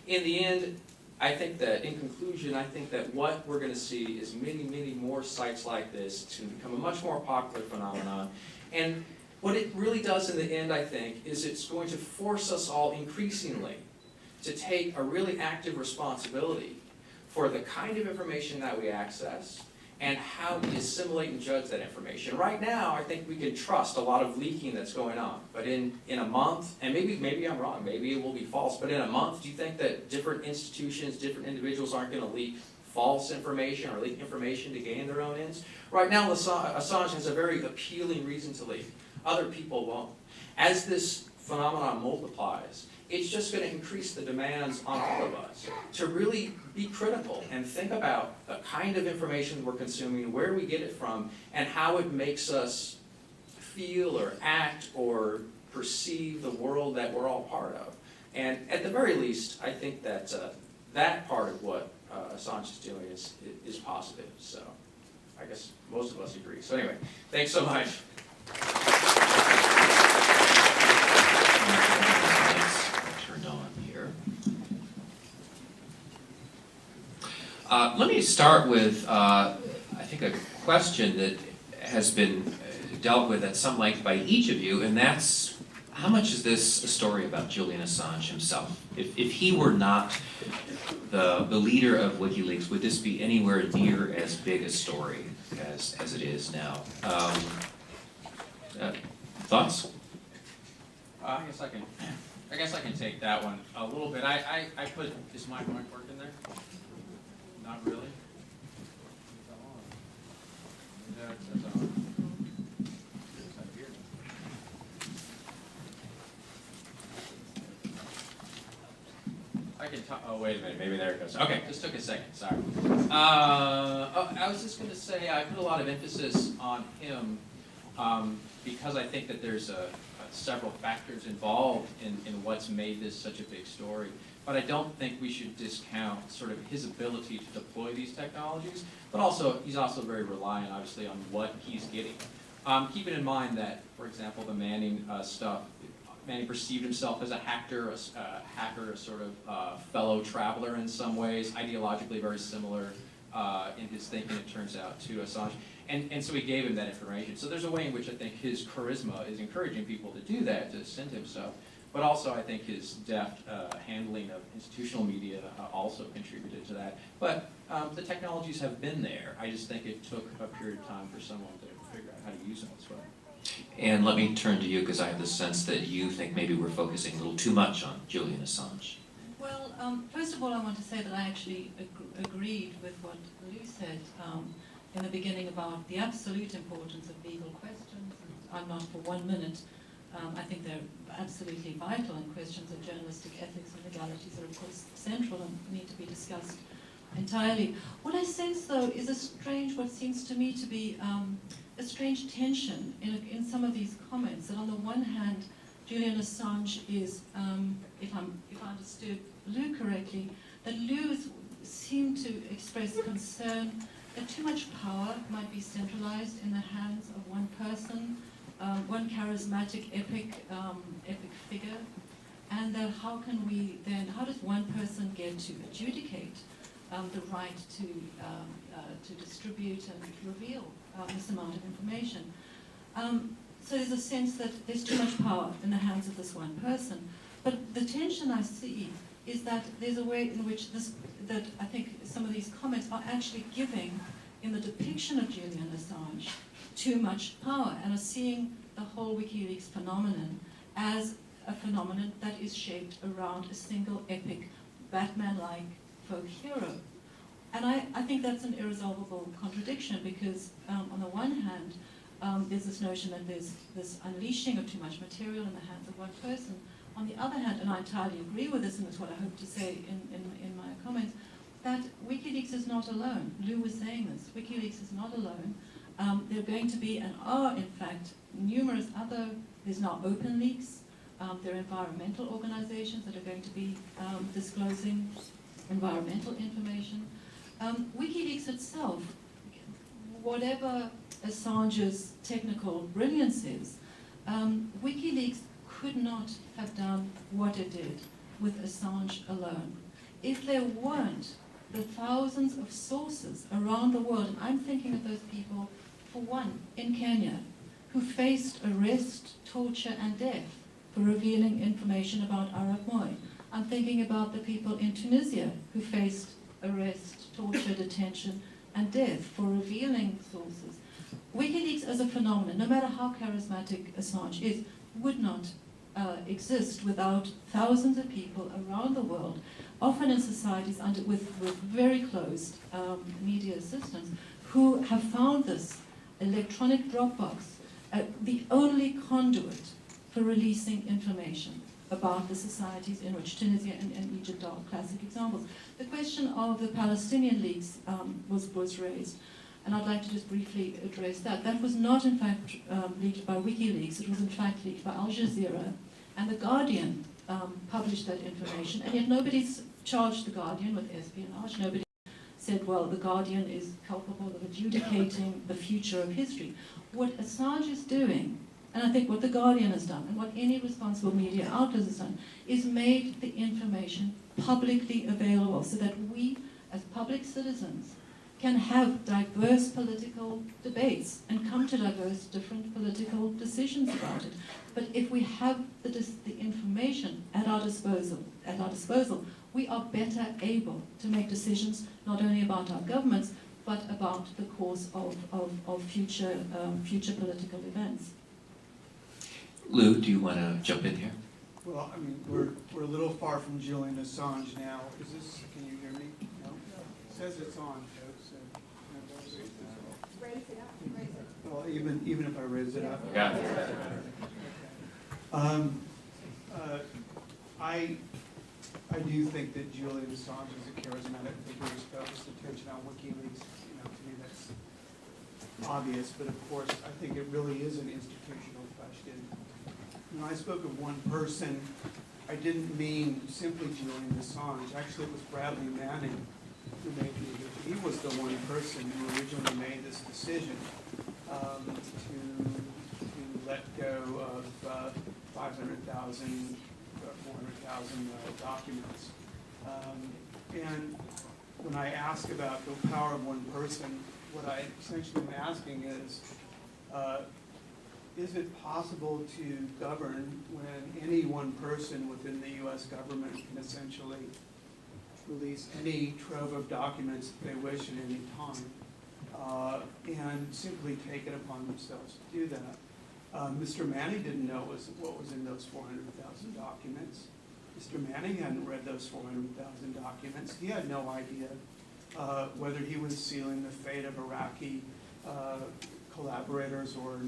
D: In the end, I think that, in conclusion, I think that what we're going to see is many, many more sites like this. It's going to become a much more popular phenomenon. And what it really does in the end, I think, is it's going to force us all increasingly to take a really active responsibility for the kind of information that we access and how we assimilate and judge that information. Right now, I think we can trust a lot of leaking that's going on. But in a month, and maybe I'm wrong, maybe it will be false, but in a month, do you think that different institutions, different individuals aren't going to leak false information or leak information to gain their own ends? Right now, Assange has a very appealing reason to leak. Other people won't. As this phenomenon multiplies, it's just going to increase the demands on all of us to really be critical and think about the kind of information we're consuming, where we get it from, and how it makes us feel or act or perceive the world that we're all part of. And at the very least, I think that that part of what Assange is doing is positive. So I guess most of us agree. So anyway, thanks so much.
A: Turned on here. Let me start with, I think, a question that has been dealt with at some length by each of you, and that's, how much is this a story about Julian Assange himself? If he were not the leader of WikiLeaks, would this be anywhere near as big a story as it is now? Thoughts?
D: I guess I can take that one a little bit. I put, is my mic working there? Not really? Yeah, it says on. I can talk, oh wait a minute, maybe there it goes. Okay, just took a second, sorry. I was just going to say, I put a lot of emphasis on him because I think that there's several factors involved in what's made this such a big story. But I don't think we should discount sort of his ability to deploy these technologies, but also, he's also very reliant, obviously, on what he's getting. Keeping in mind that, for example, the Manning stuff, Manning perceived himself as a hacker, a sort of fellow traveler in some ways, ideologically very similar in his thinking, it turns out, to Assange. And so he gave him that information. So there's a way in which I think his charisma is encouraging people to do that, to send him stuff. But also I think his deft handling of institutional media also contributed to that. But the technologies have been there. I just think it took a period of time for someone to figure out how to use them as well.
A: And let me turn to you, because I have the sense that you think maybe we're focusing a little too much on Julian Assange.
B: Well, first of all, I want to say that I actually agreed with what Lou said in the beginning about the absolute importance of legal questions. I'm not for 1 minute. I think they're absolutely vital, and questions of journalistic ethics and legalities are, of course, central and need to be discussed entirely. What I sense, though, is what seems to me to be a strange tension in some of these comments. That on the one hand, Julian Assange is, if I understood Lou correctly, that Lou seemed to express concern that too much power might be centralized in the hands of one person, one charismatic, epic figure, and that how does one person get to adjudicate the right to distribute and reveal this amount of information? So there's a sense that there's too much power in the hands of this one person. But the tension I see is that there's a way in which that I think some of these comments are actually giving, in the depiction of Julian Assange, too much power, and are seeing the whole WikiLeaks phenomenon as a phenomenon that is shaped around a single epic Batman-like folk hero. And I think that's an irresolvable contradiction, because on the one hand, there's this notion that there's this unleashing of too much material in the hands of one person. On the other hand, and I entirely agree with this, and it's what I hope to say in my comments, that WikiLeaks is not alone. Lou was saying this. WikiLeaks is not alone. There are going to be, and are in fact, numerous other, there's now OpenLeaks, there are environmental organizations that are going to be disclosing environmental information. WikiLeaks itself, whatever Assange's technical brilliance is, WikiLeaks could not have done what it did with Assange alone. If there weren't the thousands of sources around the world, and I'm thinking of those people, for one, in Kenya, who faced arrest, torture, and death for revealing information about Arab Moi. I'm thinking about the people in Tunisia who faced arrest, torture, detention, and death for revealing sources. WikiLeaks as a phenomenon, no matter how charismatic Assange is, would not exist without thousands of people around the world, often in societies with very closed media systems, who have found this electronic Dropbox the only conduit for releasing information about the societies in which Tunisia and Egypt are classic examples. The question of the Palestinian leaks was raised. And I'd like to just briefly address that. That was not, in fact, leaked by WikiLeaks. It was, in fact, leaked by Al Jazeera. And The Guardian published that information. And yet nobody's charged The Guardian with espionage. Nobody said, well, The Guardian is culpable of adjudicating the future of history. What Assange is doing, and I think what The Guardian has done, and what any responsible media outlet has done, is made the information publicly available so that we, as public citizens, can have diverse political debates and come to diverse different political decisions about it. But if we have the information at our disposal, we are better able to make decisions not only about our governments, but about the course of future political events.
A: Lou, do you want to jump in here?
E: Well, I mean, we're a little far from Julian Assange now. Is this, can you hear me? No? It says it's on, folks.
F: Raise it up, raise it up.
E: Well, even if I raise it up.
A: Yeah.
E: I do think that Julian Assange is a charismatic figure who's focused attention on WikiLeaks. You know, to me that's obvious, but of course, I think it really is an institutional question. When I spoke of one person, I didn't mean simply Julian Assange. Actually, it was Bradley Manning who made the, he was the one person who originally made this decision to let go of 500,000, 400,000 documents. And when I ask about the power of one person, what I essentially am asking is it possible to govern when any one person within the U.S. government can essentially release any trove of documents that they wish at any time and simply take it upon themselves to do that? Mr. Manning didn't know what was in those 400,000 documents. Mr. Manning hadn't read those 400,000 documents. He had no idea whether he was sealing the fate of Iraqi collaborators or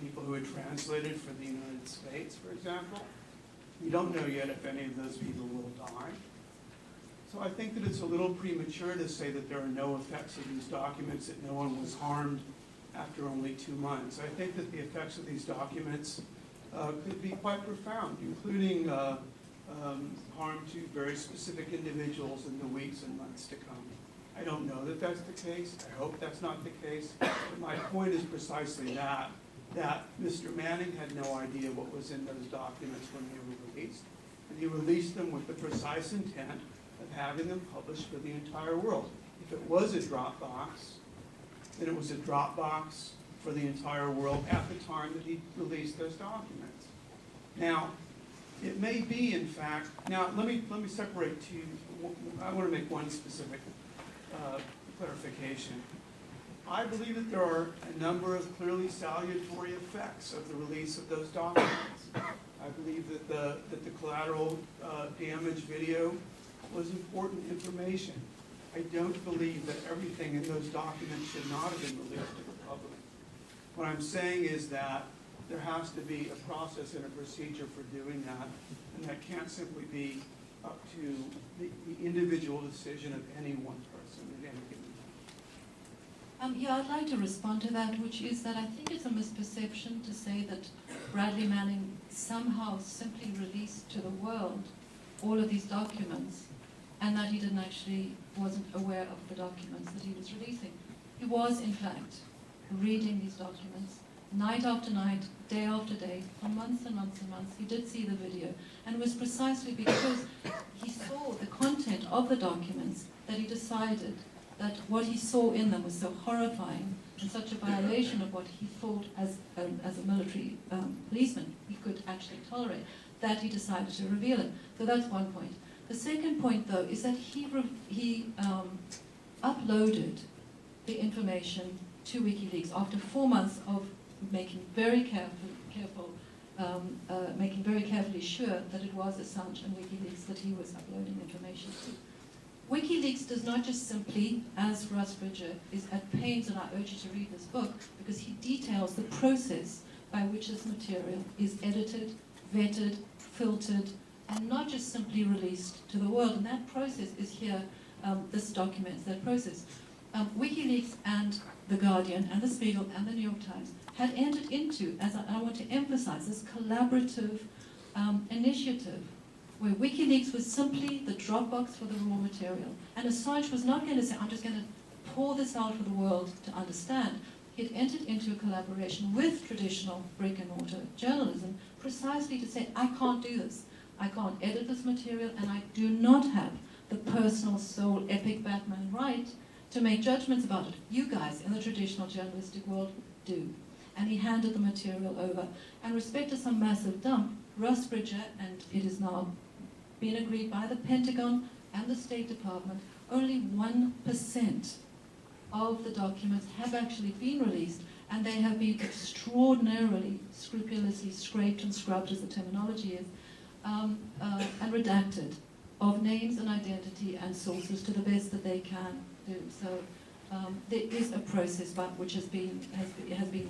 E: people who had translated for the United States, for example. We don't know yet if any of those people will die. So I think that it's a little premature to say that there are no effects of these documents, that no one was harmed after only 2 months. I think that the effects of these documents could be quite profound, including harm to very specific individuals in the weeks and months to come. I don't know that that's the case. I hope that's not the case. But my point is precisely that Mr. Manning had no idea what was in those documents when they were released. And he released them with the precise intent of having them published for the entire world. If it was a Dropbox, then it was a Dropbox for the entire world at the time that he released those documents. Now, it may be, in fact, now let me separate two. I want to make one specific clarification. I believe that there are a number of clearly salutary effects of the release of those documents. I believe that the collateral damage video was important information. I don't believe that everything in those documents should not have been released to the public. What I'm saying is that there has to be a process and a procedure for doing that, and that can't simply be up to the individual decision of any one person at any given time.
B: Yeah, I'd like to respond to that, which is that I think it's a misperception to say that Bradley Manning somehow simply released to the world all of these documents and that he wasn't aware of the documents that he was releasing. He was, in fact, reading these documents night after night, day after day, for months and months and months. He did see the video, and it was precisely because he saw the content of the documents that he decided that what he saw in them was so horrifying and such a violation of what he thought as a military policeman he could actually tolerate, that he decided to reveal it. So that's one point. The second point, though, is that he uploaded the information to WikiLeaks after 4 months of making very carefully sure that it was Assange and WikiLeaks that he was uploading information to. WikiLeaks does not just simply, as Russ Bridger is at pains, and I urge you to read this book, because he details the process by which this material is edited, vetted, filtered, and not just simply released to the world. And that process is here, this documents that process. WikiLeaks and The Guardian and The Spiegel and The New York Times had entered into, as I want to emphasize, this collaborative initiative where WikiLeaks was simply the Dropbox for the raw material. And Assange was not going to say, I'm just going to pour this out for the world to understand. He had entered into a collaboration with traditional brick and mortar journalism precisely to say, I can't do this. I can't edit this material, and I do not have the personal soul epic Batman right to make judgments about it. You guys in the traditional journalistic world do. And he handed the material over. And respect to some massive dump, Russ Bridger, and it is now been agreed by the Pentagon and the State Department, only 1% of the documents have actually been released, and they have been extraordinarily, scrupulously scraped and scrubbed, as the terminology is, and redacted of names and identity and sources to the best that they can do. So there is a process by which has been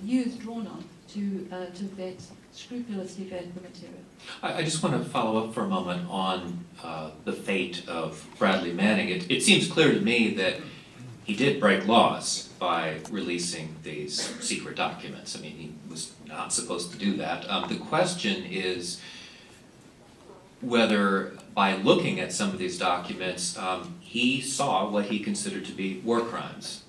B: used, drawn on, to scrupulously vet the material.
A: I just want to follow up for a moment on the fate of Bradley Manning. It seems clear to me that he did break laws by releasing these secret documents. I mean, he was not supposed to do that. The question is whether, by looking at some of these documents, he saw what he considered to be war crimes.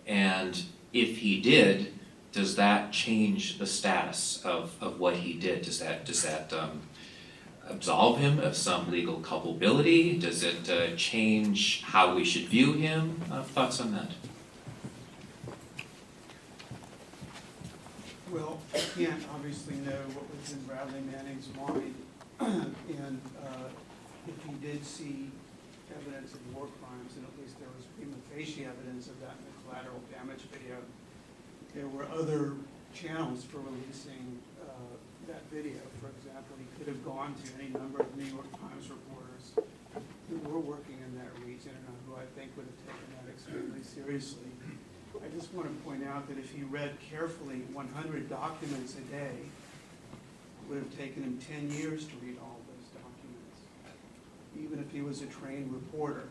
A: And if he did, does that change the status of what he did? Does that absolve him of some legal culpability? Does it change how we should view him? Thoughts on that?
E: Well, I can't obviously know what was in Bradley Manning's mind, and if he did see evidence of war crimes, and at least there was prima facie evidence of that in the collateral damage video. There were other channels for releasing that video. For example, he could have gone to any number of New York Times reporters who were working in that region and who I think would have taken that extremely seriously. I just want to point out that if he read carefully 100 documents a day, it would have taken him 10 years to read all those documents, even if he was a trained reporter.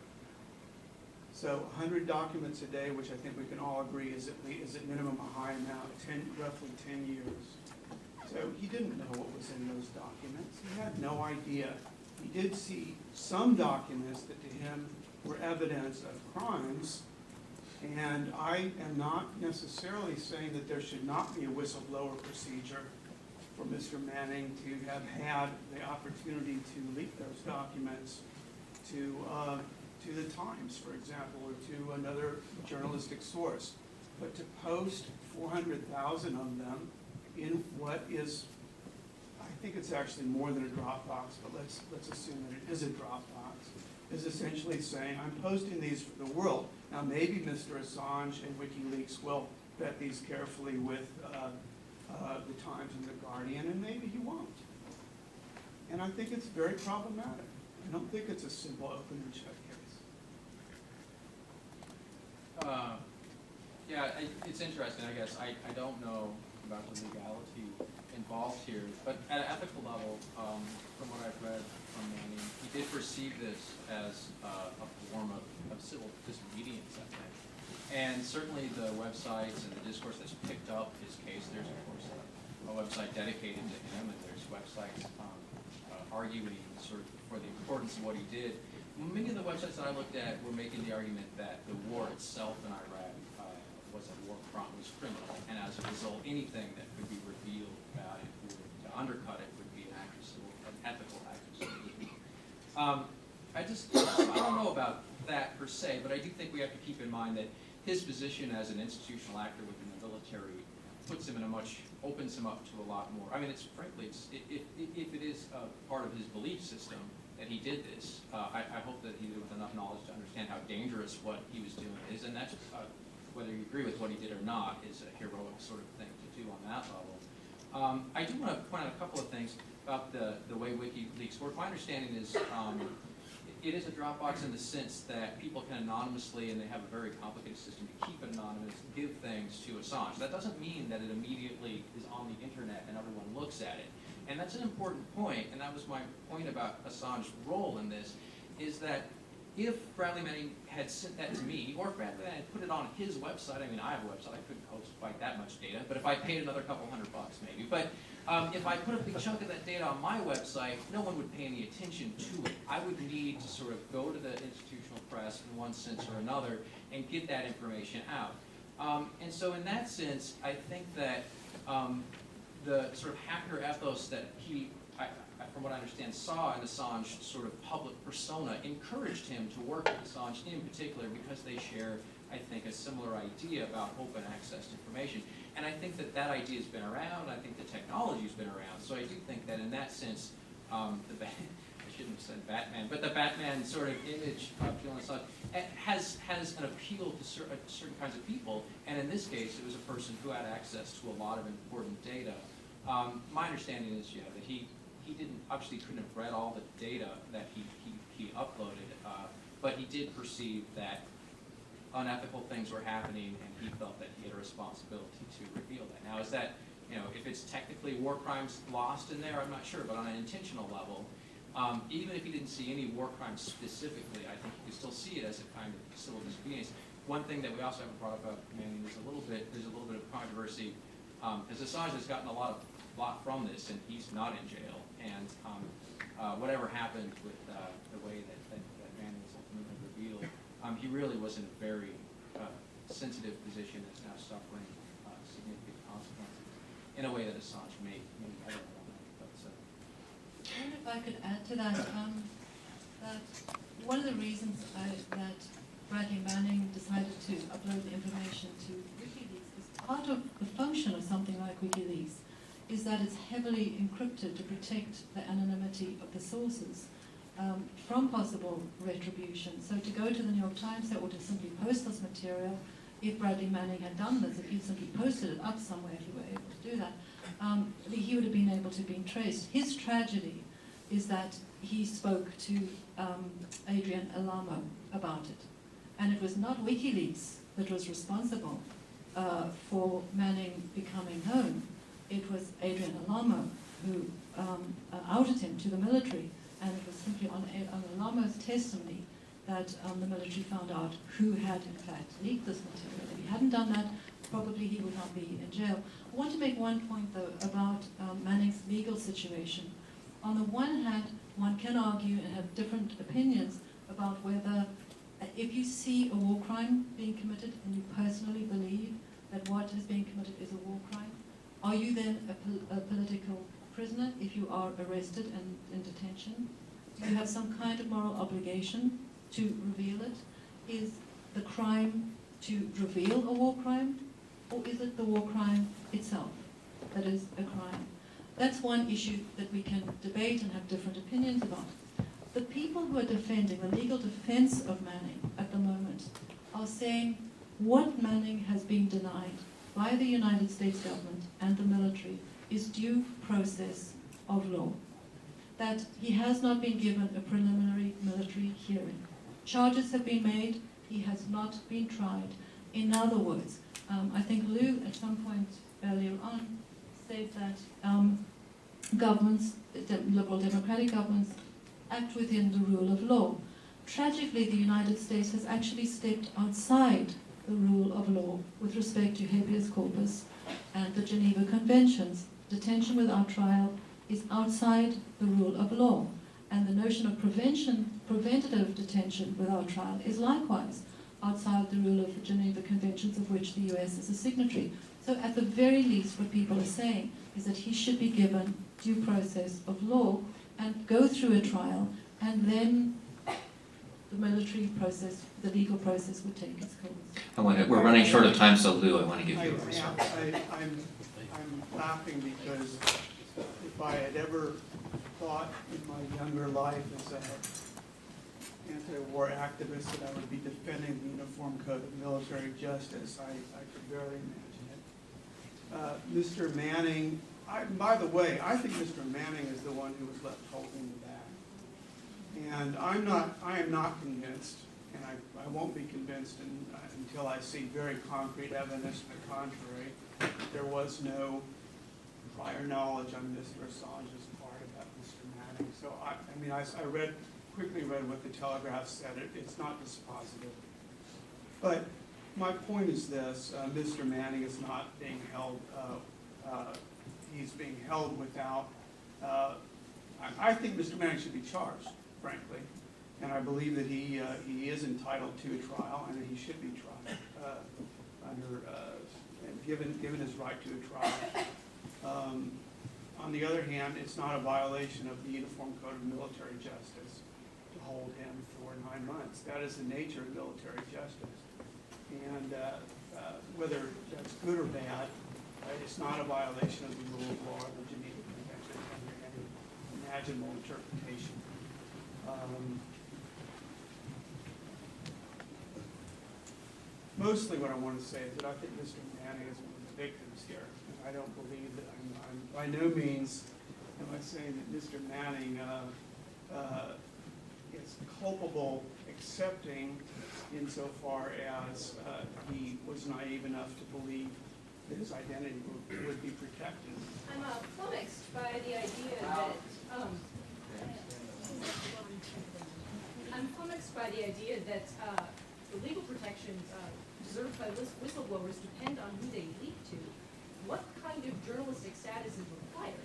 E: So 100 documents a day, which I think we can all agree is at minimum a high amount, roughly 10 years. So he didn't know what was in those documents. He had no idea. He did see some documents that to him were evidence of crimes, and I am not necessarily saying that there should not be a whistleblower procedure for Mr. Manning to have had the opportunity to leak those documents to the Times, for example, or to another journalistic source. But to post 400,000 of them in what is, I think it's actually more than a Dropbox, but let's assume that it is a Dropbox, is essentially saying, I'm posting these for the world. Now maybe Mr. Assange and WikiLeaks will vet these carefully with the Times and the Guardian, and maybe he won't. And I think it's very problematic. I don't think it's a simple open and shut case.
D: It's interesting, I guess. I don't know about the legality involved here, but at an ethical level, from what I've read from Manning, he did perceive this as a form of civil disobedience, I think. And certainly the websites and the discourse that's picked up his case, there's of course a website dedicated to him, and there's websites arguing sort of for the importance of what he did. Many of the websites that I looked at were making the argument that the war itself in Iraq was a war crime, was criminal, and as a result, anything that could be revealed about it to undercut it would be an ethical act of civil. I don't know about that per se, but I do think we have to keep in mind that his position as an institutional actor within the military puts him in opens him up to a lot more. I mean, if it is a part of his belief system that he did this, I hope that he did it with enough knowledge to understand how dangerous what he was doing is, and that's, whether you agree with what he did or not, is a heroic sort of thing to do on that level. I do want to point out a couple of things about the way WikiLeaks work. My understanding is it is a Dropbox in the sense that people can anonymously, and they have a very complicated system to keep it anonymous, give things to Assange. That doesn't mean that it immediately is on the internet and everyone looks at it. And that's an important point, and that was my point about Assange's role in this, is that if Bradley Manning had sent that to me, or if Bradley Manning had put it on his website, I mean, I have a website, I couldn't host quite that much data, but if I paid another couple $100 maybe, but if I put a big chunk of that data on my website, no one would pay any attention to it. I would need to sort of go to the institutional press in one sense or another and get that information out. And so in that sense, I think that the sort of hacker ethos that he, from what I understand, saw in Assange sort of public persona encouraged him to work with Assange in particular because they share, I think, a similar idea about open access to information. And I think that that idea has been around. I think the technology has been around. So I do think that in that sense, I shouldn't have said Batman, but the Batman sort of image of Julian Assange has an appeal to certain kinds of people. And in this case, it was a person who had access to a lot of important data. My understanding is, yeah, that he didn't, obviously couldn't have read all the data that he uploaded, but he did perceive that unethical things were happening, and he felt that he had a responsibility to reveal that. Now, is that, if it's technically war crimes lost in there, I'm not sure, but on an intentional level, even if he didn't see any war crimes specifically, I think you could still see it as a kind of civil disobedience. One thing that we also haven't brought up about Manning, there's a little bit of controversy, because Assange has gotten a lot from this, and he's not in jail, and whatever happened with the way that Manning was ultimately revealed, he really was in a very sensitive position that's now suffering significant consequences in a way that Assange may I don't know. But,
B: I wonder if I could add to that, that one of the reasons that Bradley Manning decided to upload the information to WikiLeaks is part of the function of something like WikiLeaks is that it's heavily encrypted to protect the anonymity of the sources from possible retribution. So to go to the New York Times or to simply post this material, if Bradley Manning had done this, if he'd simply posted it up somewhere, if he were able to do that, he would have been able to be traced. His tragedy is that he spoke to Adrian Alamo about it. And it was not WikiLeaks that was responsible for Manning becoming known. It was Adrian Alamo who outed him to the military, and it was simply on Alamo's testimony that the military found out who had in fact leaked this material. If he hadn't done that, probably he would not be in jail. I want to make one point though about Manning's legal situation. On the one hand, one can argue and have different opinions about whether if you see a war crime being committed and you personally believe that what is being committed is a war crime, are you then a political prisoner if you are arrested and in detention? Do you have some kind of moral obligation to reveal it? Is the crime to reveal a war crime, or is it the war crime itself that is a crime? That's one issue that we can debate and have different opinions about. The people who are defending the legal defense of Manning at the moment are saying what Manning has been denied by the United States government and the military is due process of law. That he has not been given a preliminary military hearing. Charges have been made, he has not been tried. In other words, I think Lou at some point earlier on said that governments, liberal democratic governments, act within the rule of law. Tragically, the United States has actually stepped outside the rule of law with respect to habeas corpus and the Geneva Conventions. Detention without trial is outside the rule of law, and the notion of preventative detention without trial is likewise outside the rule of the Geneva Conventions, of which the US is a signatory. So at the very least, what people are saying is that he should be given due process of law and go through a trial, and then the military process, the legal process would take its course.
A: We're running short of time, so Lou, I want to give you a
E: I'm laughing because if I had ever thought in my younger life as an anti-war activist that I would be defending the Uniform Code of Military Justice, I could barely imagine it. Mr. Manning, by the way, I think Mr. Manning is the one who was left holding the bag. And I am not convinced, and I won't be convinced until I see very concrete evidence to the contrary, that there was no prior knowledge on Mr. Assange's part about Mr. Manning. So I read quickly read what the Telegraph said. It's not dispositive. But my point is this, Mr. Manning is not being held, he's being held without, I think Mr. Manning should be charged, frankly. And I believe that he is entitled to a trial and that he should be tried given his right to a trial. On the other hand, it's not a violation of the Uniform Code of Military Justice to hold him for 9 months. That is the nature of military justice. And whether that's good or bad, it's not a violation of the rule of law or the Geneva Convention under any imaginable interpretation. Mostly what I want to say is that I think Mr. Manning is one of the victims here. I don't believe that I'm by no means am I saying that Mr. Manning is culpable, excepting insofar as he was naive enough to believe that his identity would be protected.
F: I'm flummoxed by the idea that the legal protections deserved by whistleblowers depend on who they leak to. What kind of journalistic status is required?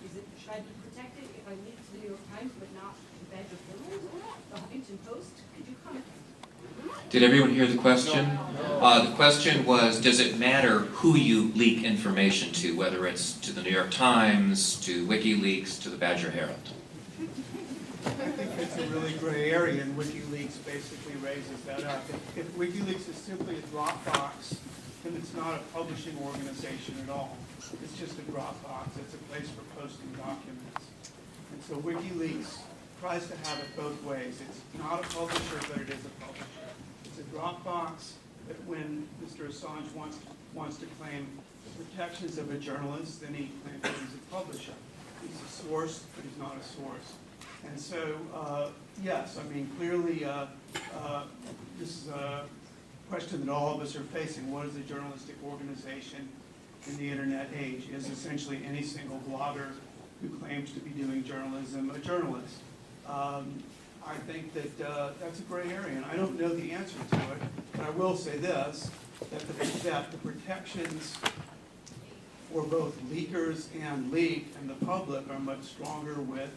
F: Should I be protected if I leak to the New York Times but not the Badger Herald or the Huffington Post? Could you comment?
A: Did everyone hear the question? The question was, does it matter who you leak information to, whether it's to the New York Times, to WikiLeaks, to the Badger Herald?
E: I think it's a really gray area, and WikiLeaks basically raises that up. If WikiLeaks is simply a Dropbox, then it's not a publishing organization at all. It's just a Dropbox. It's a place for posting documents. And so WikiLeaks tries to have it both ways. It's not a publisher, but it is a publisher. It's a Dropbox that when Mr. Assange wants to claim the protections of a journalist, then he claims that he's a publisher. He's a source, but he's not a source. And so, yes, I mean, clearly this is a question that all of us are facing. What is a journalistic organization in the internet age? Is essentially any single blogger who claims to be doing journalism a journalist? I think that that's a gray area, and I don't know the answer to it, but I will say this, that the protections for both leakers and leaked and the public are much stronger with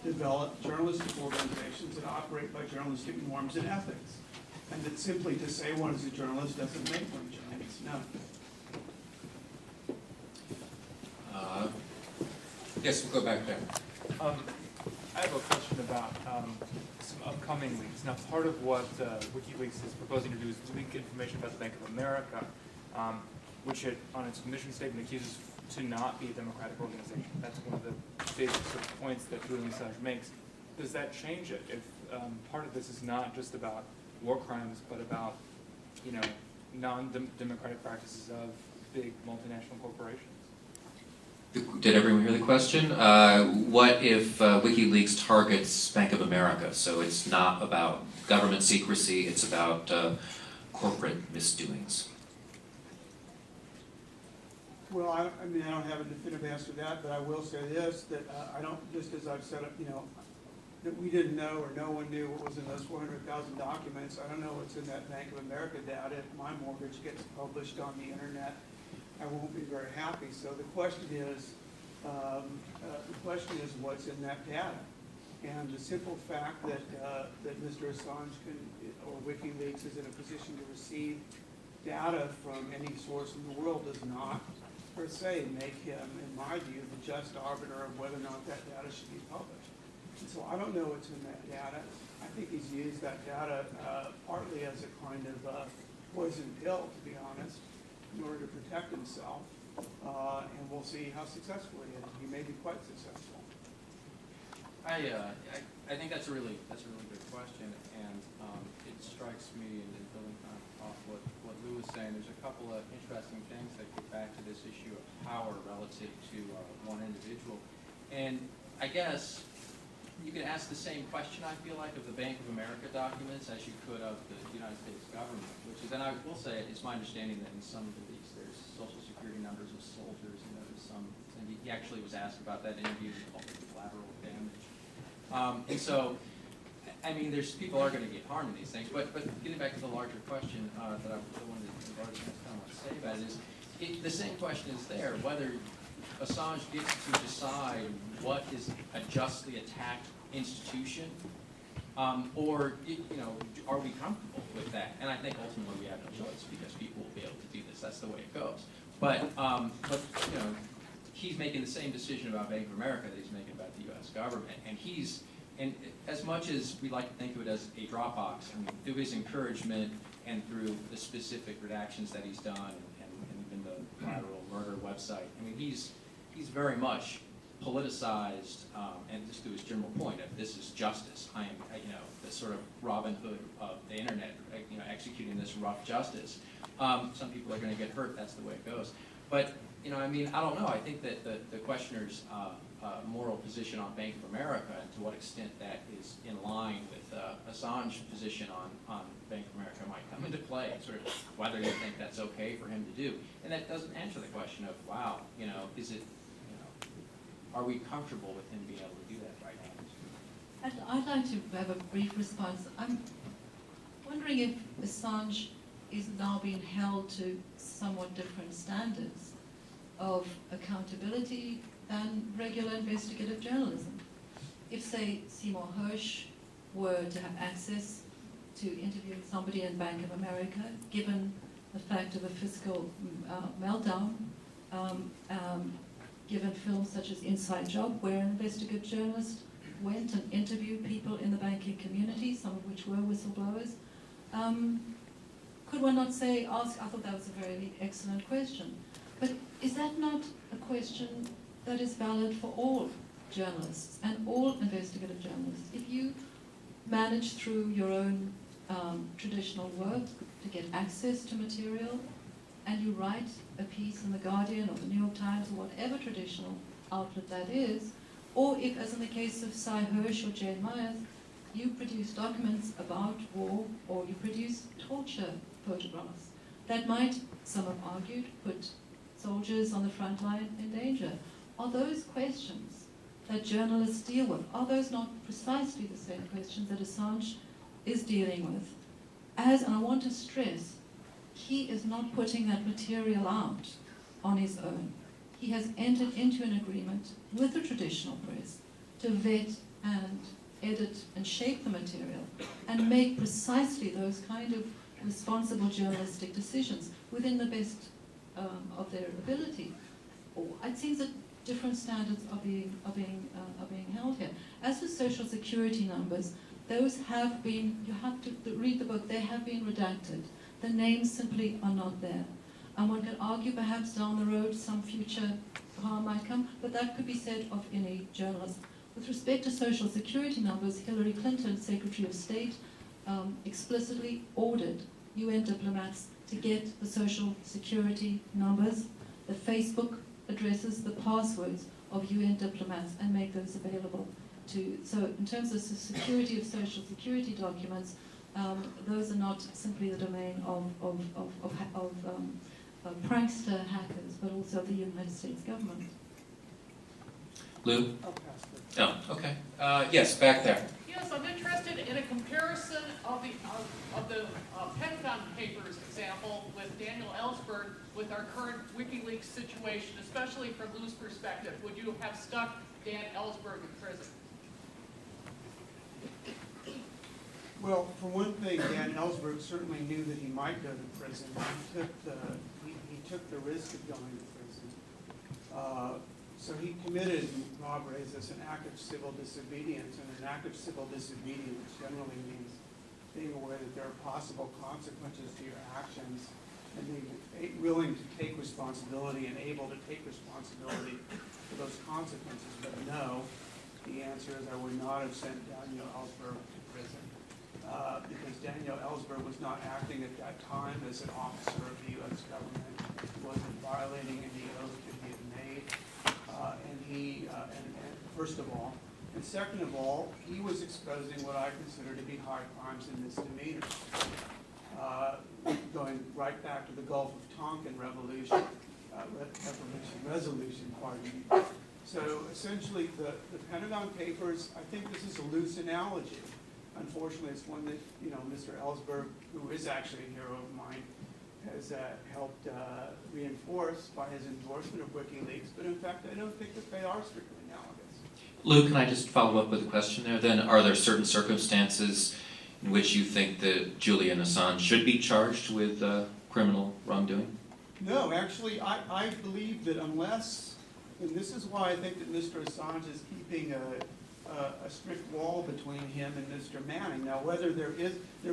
E: developed journalistic organizations that operate by journalistic norms and ethics. And that simply to say one is a journalist doesn't make one a journalist, no.
A: Yes, we'll go back there.
G: I have a question about some upcoming leaks. Now, part of what WikiLeaks is proposing to do is to leak information about the Bank of America, which it, on its mission statement, accuses to not be a democratic organization. That's one of the basic sort of points that Julian Assange makes. Does that change it if part of this is not just about war crimes, but about, you know, non-democratic practices of big multinational corporations?
A: Did everyone hear the question? What if WikiLeaks targets Bank of America? So it's not about government secrecy, it's about corporate misdoings.
E: Well, I mean, I don't have a definitive answer to that, but I will say this, that I don't, just as I've said, you know, that we didn't know or no one knew what was in those 400,000 documents. I don't know what's in that Bank of America data. If my mortgage gets published on the internet, I won't be very happy. So the question is what's in that data? And the simple fact that Mr. Assange or WikiLeaks is in a position to receive data from any source in the world does not, per se, make him, in my view, the just arbiter of whether or not that data should be published. And so I don't know what's in that data. I think he's used that data partly as a kind of poison pill, to be honest, in order to protect himself. And we'll see how successful he is. He may be quite successful.
D: I think that's a really good question, and it strikes me, and building off what Lou was saying, there's a couple of interesting things that get back to this issue of power relative to one individual. And I guess you could ask the same question, I feel like, of the Bank of America documents as you could of the United States government, which is, and I will say, it's my understanding that in some of these there's social security numbers of soldiers, and there's some, and he actually was asked about that interview called collateral damage. And so I mean, there's, people are gonna get harmed in these things, but getting back to the larger question, that the one that you've already kind of want to say about it is, the same question is there, whether Assange gets to decide what is a justly attacked institution, or, you know, are we comfortable with that? And I think ultimately we have no choice, because people will be able to do this, that's the way it goes. But you know, he's making the same decision about Bank of America that he's making about the U.S. government, and as much as we like to think of it as a Dropbox, I mean, through his encouragement and through the specific redactions that he's done, and even the lateral murder website, I mean, he's very much politicized, and just to his general point of this is justice. I am, you know, the sort of Robin Hood of the internet, you know, executing this rough justice. Some people are going to get hurt. That's the way it goes. But you know, I mean, I don't know. I think that the questioner's moral position on Bank of America, and to what extent that is in line with Assange's position on Bank of America, might come into play. Sort of whether you think that's okay for him to do, and that doesn't answer the question of, wow, you know, is it? Are we comfortable with him being able to do that right now?
B: I'd like to have a brief response. I'm wondering if Assange is now being held to somewhat different standards of accountability than regular investigative journalism. If, say, Seymour Hersh were to have access to interviewing somebody in Bank of America, given the fact of a fiscal meltdown, given films such as Inside Job, where an investigative journalist went and interviewed people in the banking community, some of which were whistleblowers, could one not say, I thought that was a very excellent question, but is that not a question that is valid for all journalists and all investigative journalists? If you manage through your own traditional work to get access to material, and you write a piece in The Guardian or the New York Times or whatever traditional outlet that is, or if, as in the case of Cy Hersh or Jane Myers, you produce documents about war, or you produce torture photographs that might, some have argued, put soldiers on the front line in danger. Are those questions that journalists deal with, are those not precisely the same questions that Assange is dealing with? And I want to stress, he is not putting that material out on his own. He has entered into an agreement with the traditional press to vet and edit and shape the material and make precisely those kind of responsible journalistic decisions within the best of their ability. It seems that different standards are being held here. As for social security numbers, those have been, you have to read the book, they have been redacted. The names simply are not there. And one can argue perhaps down the road some future harm might come, but that could be said of any journalist. With respect to social security numbers, Hillary Clinton, Secretary of State, explicitly ordered UN diplomats to get the social security numbers, the Facebook addresses, the passwords of UN diplomats, and make those available to. So in terms of the security of social security documents, those are not simply the domain of prankster hackers, but also the United States government.
A: Lou?
E: I'll pass this.
A: Oh, okay. Yes, back there.
H: Yes, I'm interested in a comparison of the Pentagon Papers example with Daniel Ellsberg with our current WikiLeaks situation, especially from Lou's perspective. Would you have stuck Dan Ellsberg in prison?
E: Well, for one thing, Dan Ellsberg certainly knew that he might go to prison. He took the risk of going to prison. So he committed, Rob raised this, an act of civil disobedience, and an act of civil disobedience generally means being aware that there are possible consequences to your actions, and being willing to take responsibility and able to take responsibility for those consequences. But no, the answer is I would not have sent Daniel Ellsberg to prison. Because Daniel Ellsberg was not acting at that time as an officer of the U.S. government. He wasn't violating any oath that he had made. And first of all, and second of all, he was exposing what I consider to be high crimes and misdemeanors. Going right back to the Gulf of Tonkin resolution, pardon me. So essentially, the Pentagon Papers, I think this is a loose analogy. unfortunately, it's one that, Mr. Ellsberg, who is actually a hero of mine, has helped reinforce by his endorsement of WikiLeaks, but in fact, I don't think that they are strictly analogous.
A: Lou, can I just follow up with a question there then? Are there certain circumstances in which you think that Julian Assange should be charged with criminal wrongdoing?
E: No, actually, I believe that unless, and this is why I think that Mr. Assange is keeping a strict wall between him and Mr. Manning. Now, whether there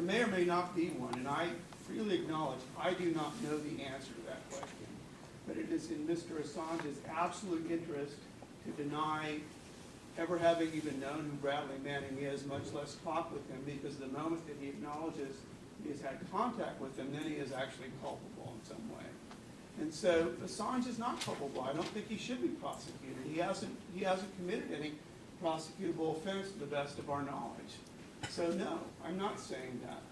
E: may or may not be one, and I freely acknowledge I do not know the answer to that question. But it is in Mr. Assange's absolute interest to deny ever having even known who Bradley Manning is, much less talk with him, because the moment that he acknowledges he has had contact with him, then he is actually culpable in some way. And so Assange is not culpable. I don't think he should be prosecuted. He hasn't committed any prosecutable offense to the best of our knowledge. So no, I'm not saying that.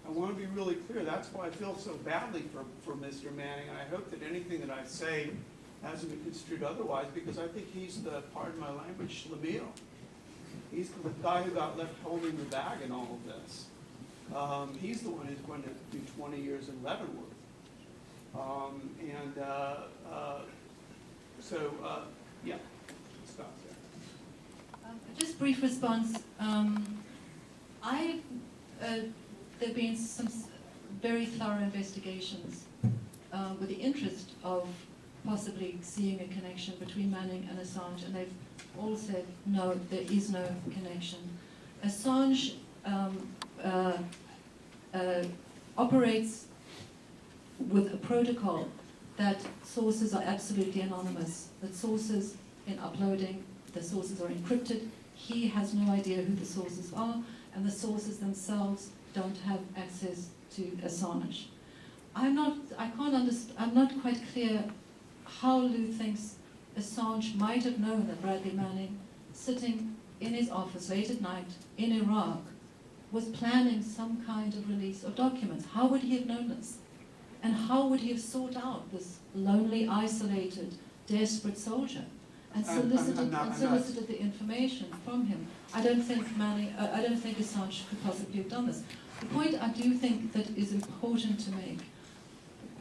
E: I want to be really clear. That's why I feel so badly for Mr. Manning, and I hope that anything that I say hasn't been construed otherwise, because I think he's the, pardon my language, schlemiel. He's the guy who got left holding the bag in all of this. He's the one who's going to do 20 years in Leavenworth. Yeah, stop there.
B: Just brief response. There have been some very thorough investigations with the interest of possibly seeing a connection between Manning and Assange, and they've all said, no, there is no connection. Assange operates with a protocol that sources are absolutely anonymous, that sources in uploading, the sources are encrypted. He has no idea who the sources are, and the sources themselves don't have access to Assange. I'm not quite clear how Lou thinks Assange might have known that Bradley Manning, sitting in his office late at night in Iraq, was planning some kind of release of documents. How would he have known this? And how would he have sought out this lonely, isolated, desperate soldier and solicited the information from him? I don't think Assange could possibly have done this. The point I do think that is important to make,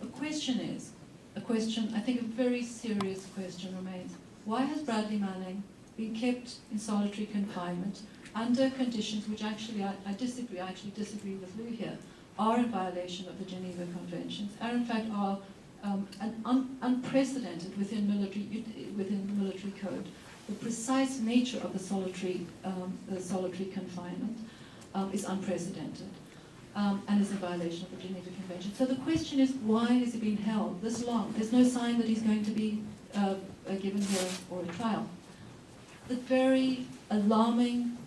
B: I think a very serious question remains. Why has Bradley Manning been kept in solitary confinement under conditions which actually, I actually disagree with Lou here, are in violation of the Geneva Conventions, and in fact are unprecedented within military code. The precise nature of the solitary confinement is unprecedented and is in violation of the Geneva Convention. So the question is, why has he been held this long? There's no sign that he's going to be given hearing or a trial. The very alarming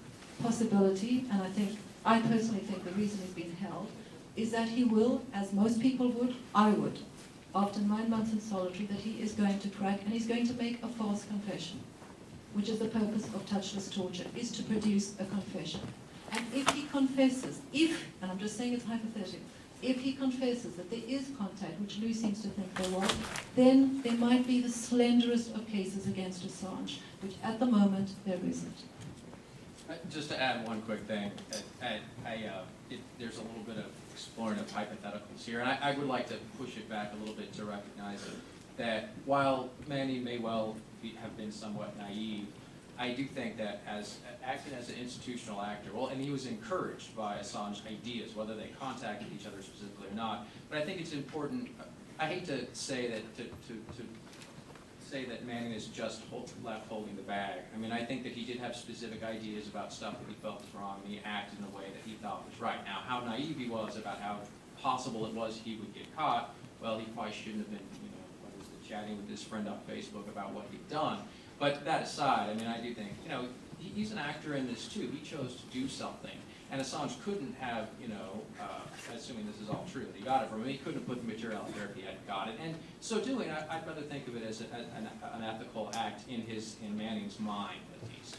B: possibility, and I personally think the reason he's been held, is that he will, as most people would, I would, after 9 months in solitary, that he is going to crack and he's going to make a false confession, which is the purpose of touchless torture, is to produce a confession. And if he confesses, and I'm just saying it's hypothetical, if he confesses that there is contact, which Lou seems to think there was, then there might be the slenderest of cases against Assange, which at the moment there isn't.
D: Just to add one quick thing, there's a little bit of exploring of hypotheticals here, and I would like to push it back a little bit to recognize that while Manning may well have been somewhat naive, I do think that as acting as an institutional actor, and he was encouraged by Assange's ideas, whether they contacted each other specifically or not. But I think it's important. I hate to say that to say that Manning is just left holding the bag. I mean, I think that he did have specific ideas about stuff that he felt was wrong, and he acted in a way that he thought was right. Now, how naive he was about how possible it was he would get caught, well, he probably shouldn't have been, chatting with his friend on Facebook about what he'd done. But that aside, I mean, I do think, he's an actor in this too. He chose to do something. And Assange couldn't have, assuming this is all true, that he got it from him, he couldn't have put the material out there if he hadn't got it. And so doing, I'd rather think of it as an ethical act in Manning's mind, at least.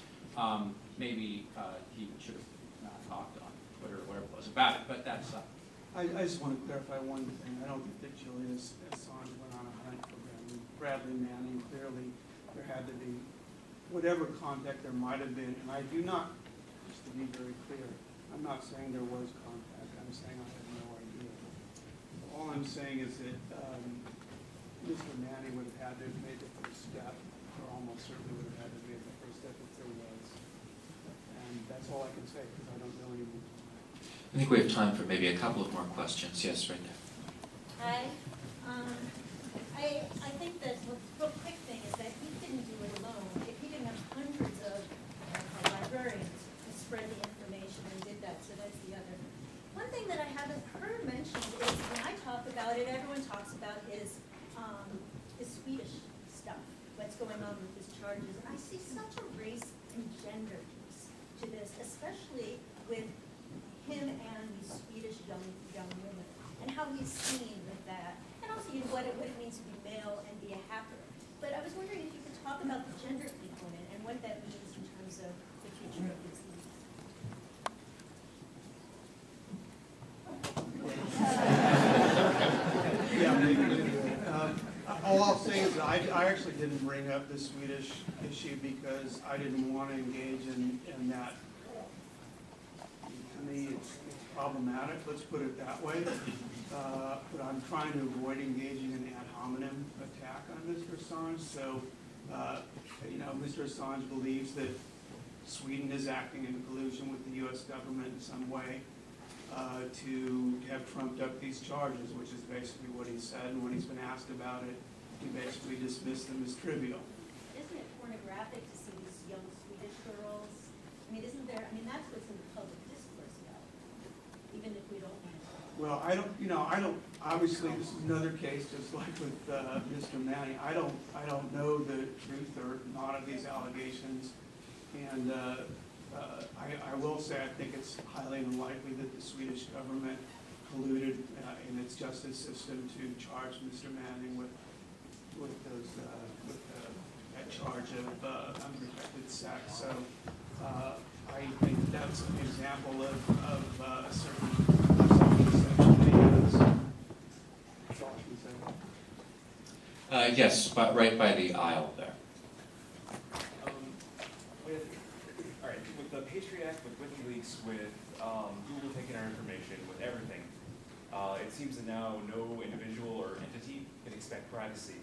D: Maybe he should have not talked on Twitter or whatever it was about it, but that's...
E: I just want to clarify one thing. I don't think that Julian Assange went on a hunt for Bradley Manning. Clearly, there had to be whatever contact there might have been. And I do not, just to be very clear, I'm not saying there was contact, I'm saying I have no idea. All I'm saying is that Mr. Manning would have had to have made the first step, or almost certainly would have had to have made the first step if there was. And that's all I can say, because I don't know anymore.
A: I think we have time for maybe a couple of more questions. Yes, right there.
I: Hi. I think that the real quick thing is that he didn't do it alone. If he didn't have hundreds of librarians who spread the information and did that, so that's the other. One thing that I haven't heard mentioned is when I talk about it, everyone talks about his Swedish stuff, what's going on with his charges. And I see such a race and gender piece to this, especially with him and these Swedish young women, and how he's seen with that, and also what it means to be male and be a hacker. But I was wondering if you could talk about the gender component and what that means in terms of the future of these leagues.
E: All I'll say is that I actually didn't bring up the Swedish issue because I didn't want to engage in that. To me, it's problematic, let's put it that way. But I'm trying to avoid engaging in ad hominem attack on Mr. Assange. So, Mr. Assange believes that Sweden is acting in collusion with the U.S. government in some way to have trumped up these charges, which is basically what he said. And when he's been asked about it, he basically dismissed them as trivial.
I: Isn't it pornographic to see these young Swedish girls? That's what's in the public discourse about it, even if we don't want to.
E: Well, I don't, obviously, this is another case, just like with Mr. Manning. I don't know the truth or not of these allegations. And I will say I think it's highly unlikely that the Swedish government colluded in its justice system to charge Mr. Manning with that charge of unprotected sex. So I think that's an example of a certain sexual behaviors. That's all I can say.
A: Yes, but right by the aisle there.
J: With the Patriot Act, with WikiLeaks, with Google taking our information, with everything, it seems that now no individual or entity can expect privacy.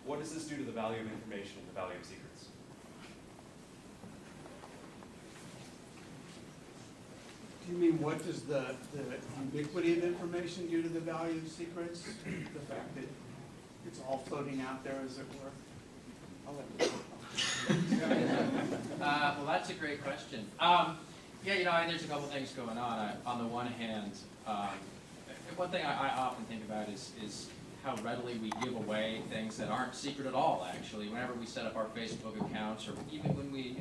J: What does this do to the value of information and the value of secrets?
E: Do you mean what does the ubiquity of information do to the value of secrets? The fact that it's all floating out there, as it were? I'll let you
D: Well, that's a great question. There's a couple things going on. On the one hand, one thing I often think about is how readily we give away things that aren't secret at all, actually. Whenever we set up our Facebook accounts, or even when we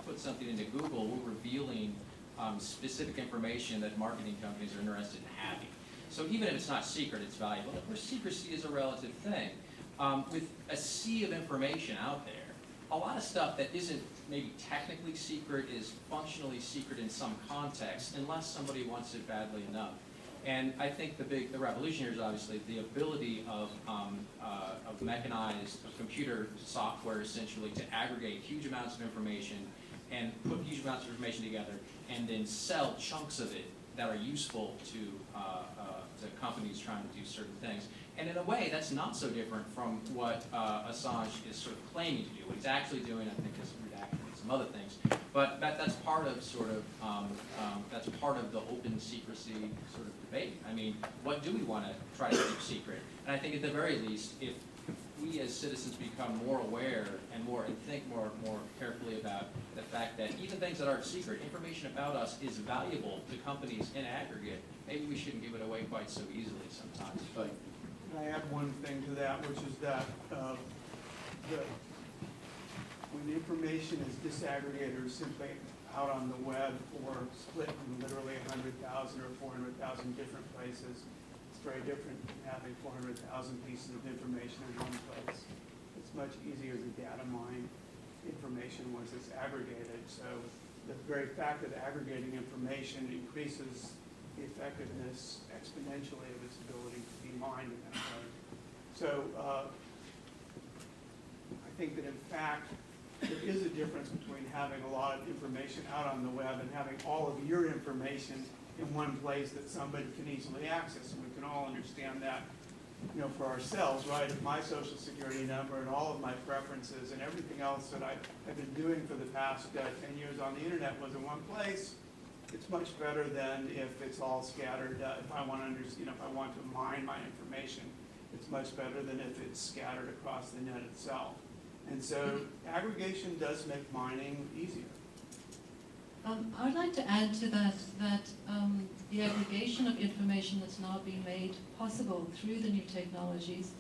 D: put something into Google, we're revealing specific information that marketing companies are interested in having. So even if it's not secret, it's valuable. Of course, secrecy is a relative thing. With a sea of information out there, a lot of stuff that isn't maybe technically secret is functionally secret in some context, unless somebody wants it badly enough. And I think the revolution here is obviously the ability of mechanized computer software, essentially, to aggregate huge amounts of information and put huge amounts of information together and then sell chunks of it that are useful to companies trying to do certain things. And in a way, that's not so different from what Assange is sort of claiming to do. What he's actually doing, I think, is redacting and some other things. But that's part of that's part of the open secrecy sort of debate. I mean, what do we want to try to keep secret? And I think at the very least, if we as citizens become more aware and think more carefully about the fact that even things that aren't secret, information about us is valuable to companies in aggregate, maybe we shouldn't give it away quite so easily sometimes. But
E: Can I add one thing to that, which is that when information is disaggregated or simply out on the web or split in literally 100,000 or 400,000 different places, it's very different from having 400,000 pieces of information in one place. It's much easier to data mine information once it's aggregated. So the very fact of aggregating information increases the effectiveness exponentially of its ability to be mined in that way. So I think that in fact, there is a difference between having a lot of information out on the web and having all of your information in one place that somebody can easily access, and we can all understand that, you know, for ourselves, right? If my social security number and all of my preferences and everything else that I have been doing for the past 10 years on the internet was in one place, it's much better than if it's all scattered. If I want to, if I want to mine my information, it's much better than if it's scattered across the net itself. And so aggregation does make mining easier.
B: I would like to add to that the aggregation of information that's now being made possible through the new technologies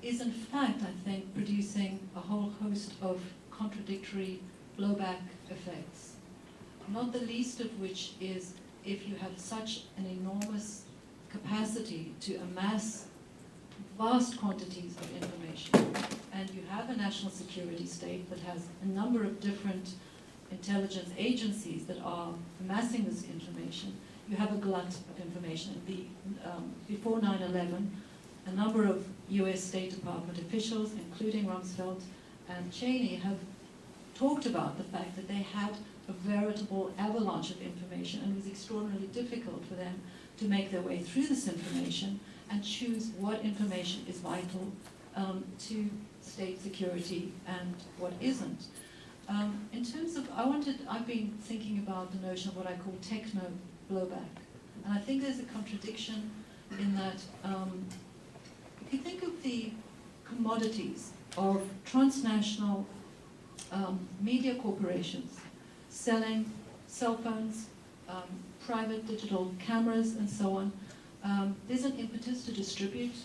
B: is in fact, I think, producing a whole host of contradictory blowback effects, not the least of which is if you have such an enormous capacity to amass vast quantities of information, and you have a national security state that has a number of different intelligence agencies that are amassing this information, you have a glut of information. Before 9/11, a number of US State Department officials, including Rumsfeld and Cheney, have talked about the fact that they had a veritable avalanche of information, and it was extraordinarily difficult for them to make their way through this information and choose what information is vital to state security and what isn't. In terms of, I've been thinking about the notion of what I call techno blowback, and I think there's a contradiction in that if you think of the commodities of transnational media corporations selling cell phones, private digital cameras, and so on, there's an impetus to distribute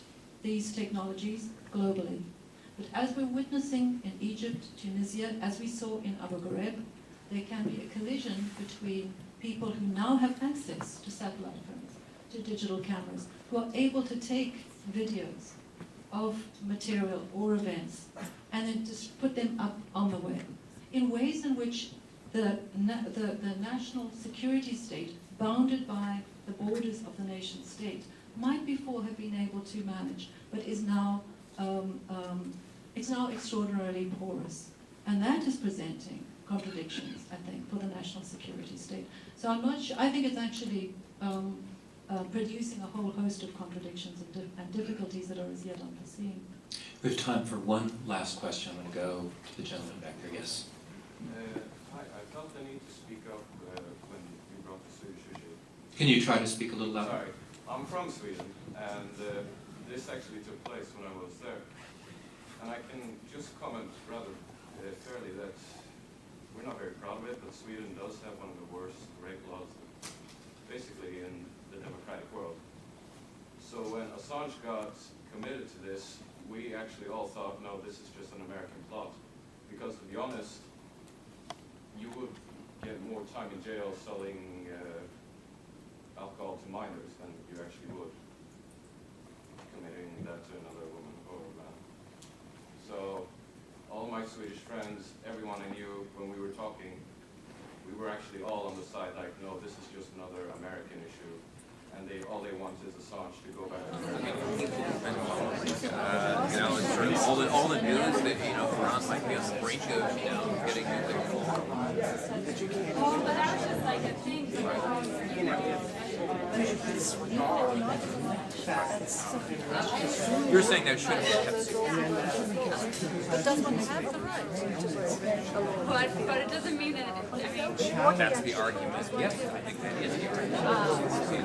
B: these technologies globally. But as we're witnessing in Egypt, Tunisia, as we saw in Abu Ghraib, there can be a collision between people who now have access to satellite phones, to digital cameras, who are able to take videos of material or events and then just put them up on the web in ways in which the national security state, bounded by the borders of the nation state, might before have been able to manage, but is now it's now extraordinarily porous. And that is presenting contradictions, I think, for the national security state. So I'm not sure, I think it's actually producing a whole host of contradictions and difficulties that are as yet unforeseen.
A: We have time for one last question. I'm going to go to the gentleman back there. Yes.
K: Hi, I felt the need to speak up when you brought the Swedish issue.
A: Can you try to speak a little louder?
K: Sorry, I'm from Sweden, and this actually took place when I was there. And I can just comment rather fairly that we're not very proud of it, but Sweden does have one of the worst rape laws basically in the democratic world. So when Assange got committed to this, we actually all thought, no, this is just an American plot. Because to be honest, you would get more time in jail selling alcohol to minors than you actually would committing that to another woman or man. So all my Swedish friends, everyone I knew, when we were talking, we were actually all on the side like, no, this is just another American issue. And all they want is Assange to go back to America.
L: It's sort of all the news that, for us, like be on the brink of, getting nuclear.
F: Oh, but that was just like a thing,
L: You're saying that shouldn't be kept secret.
F: But does one have the right? But it doesn't mean that,
L: That's the argument. Yes, I think that is the argument.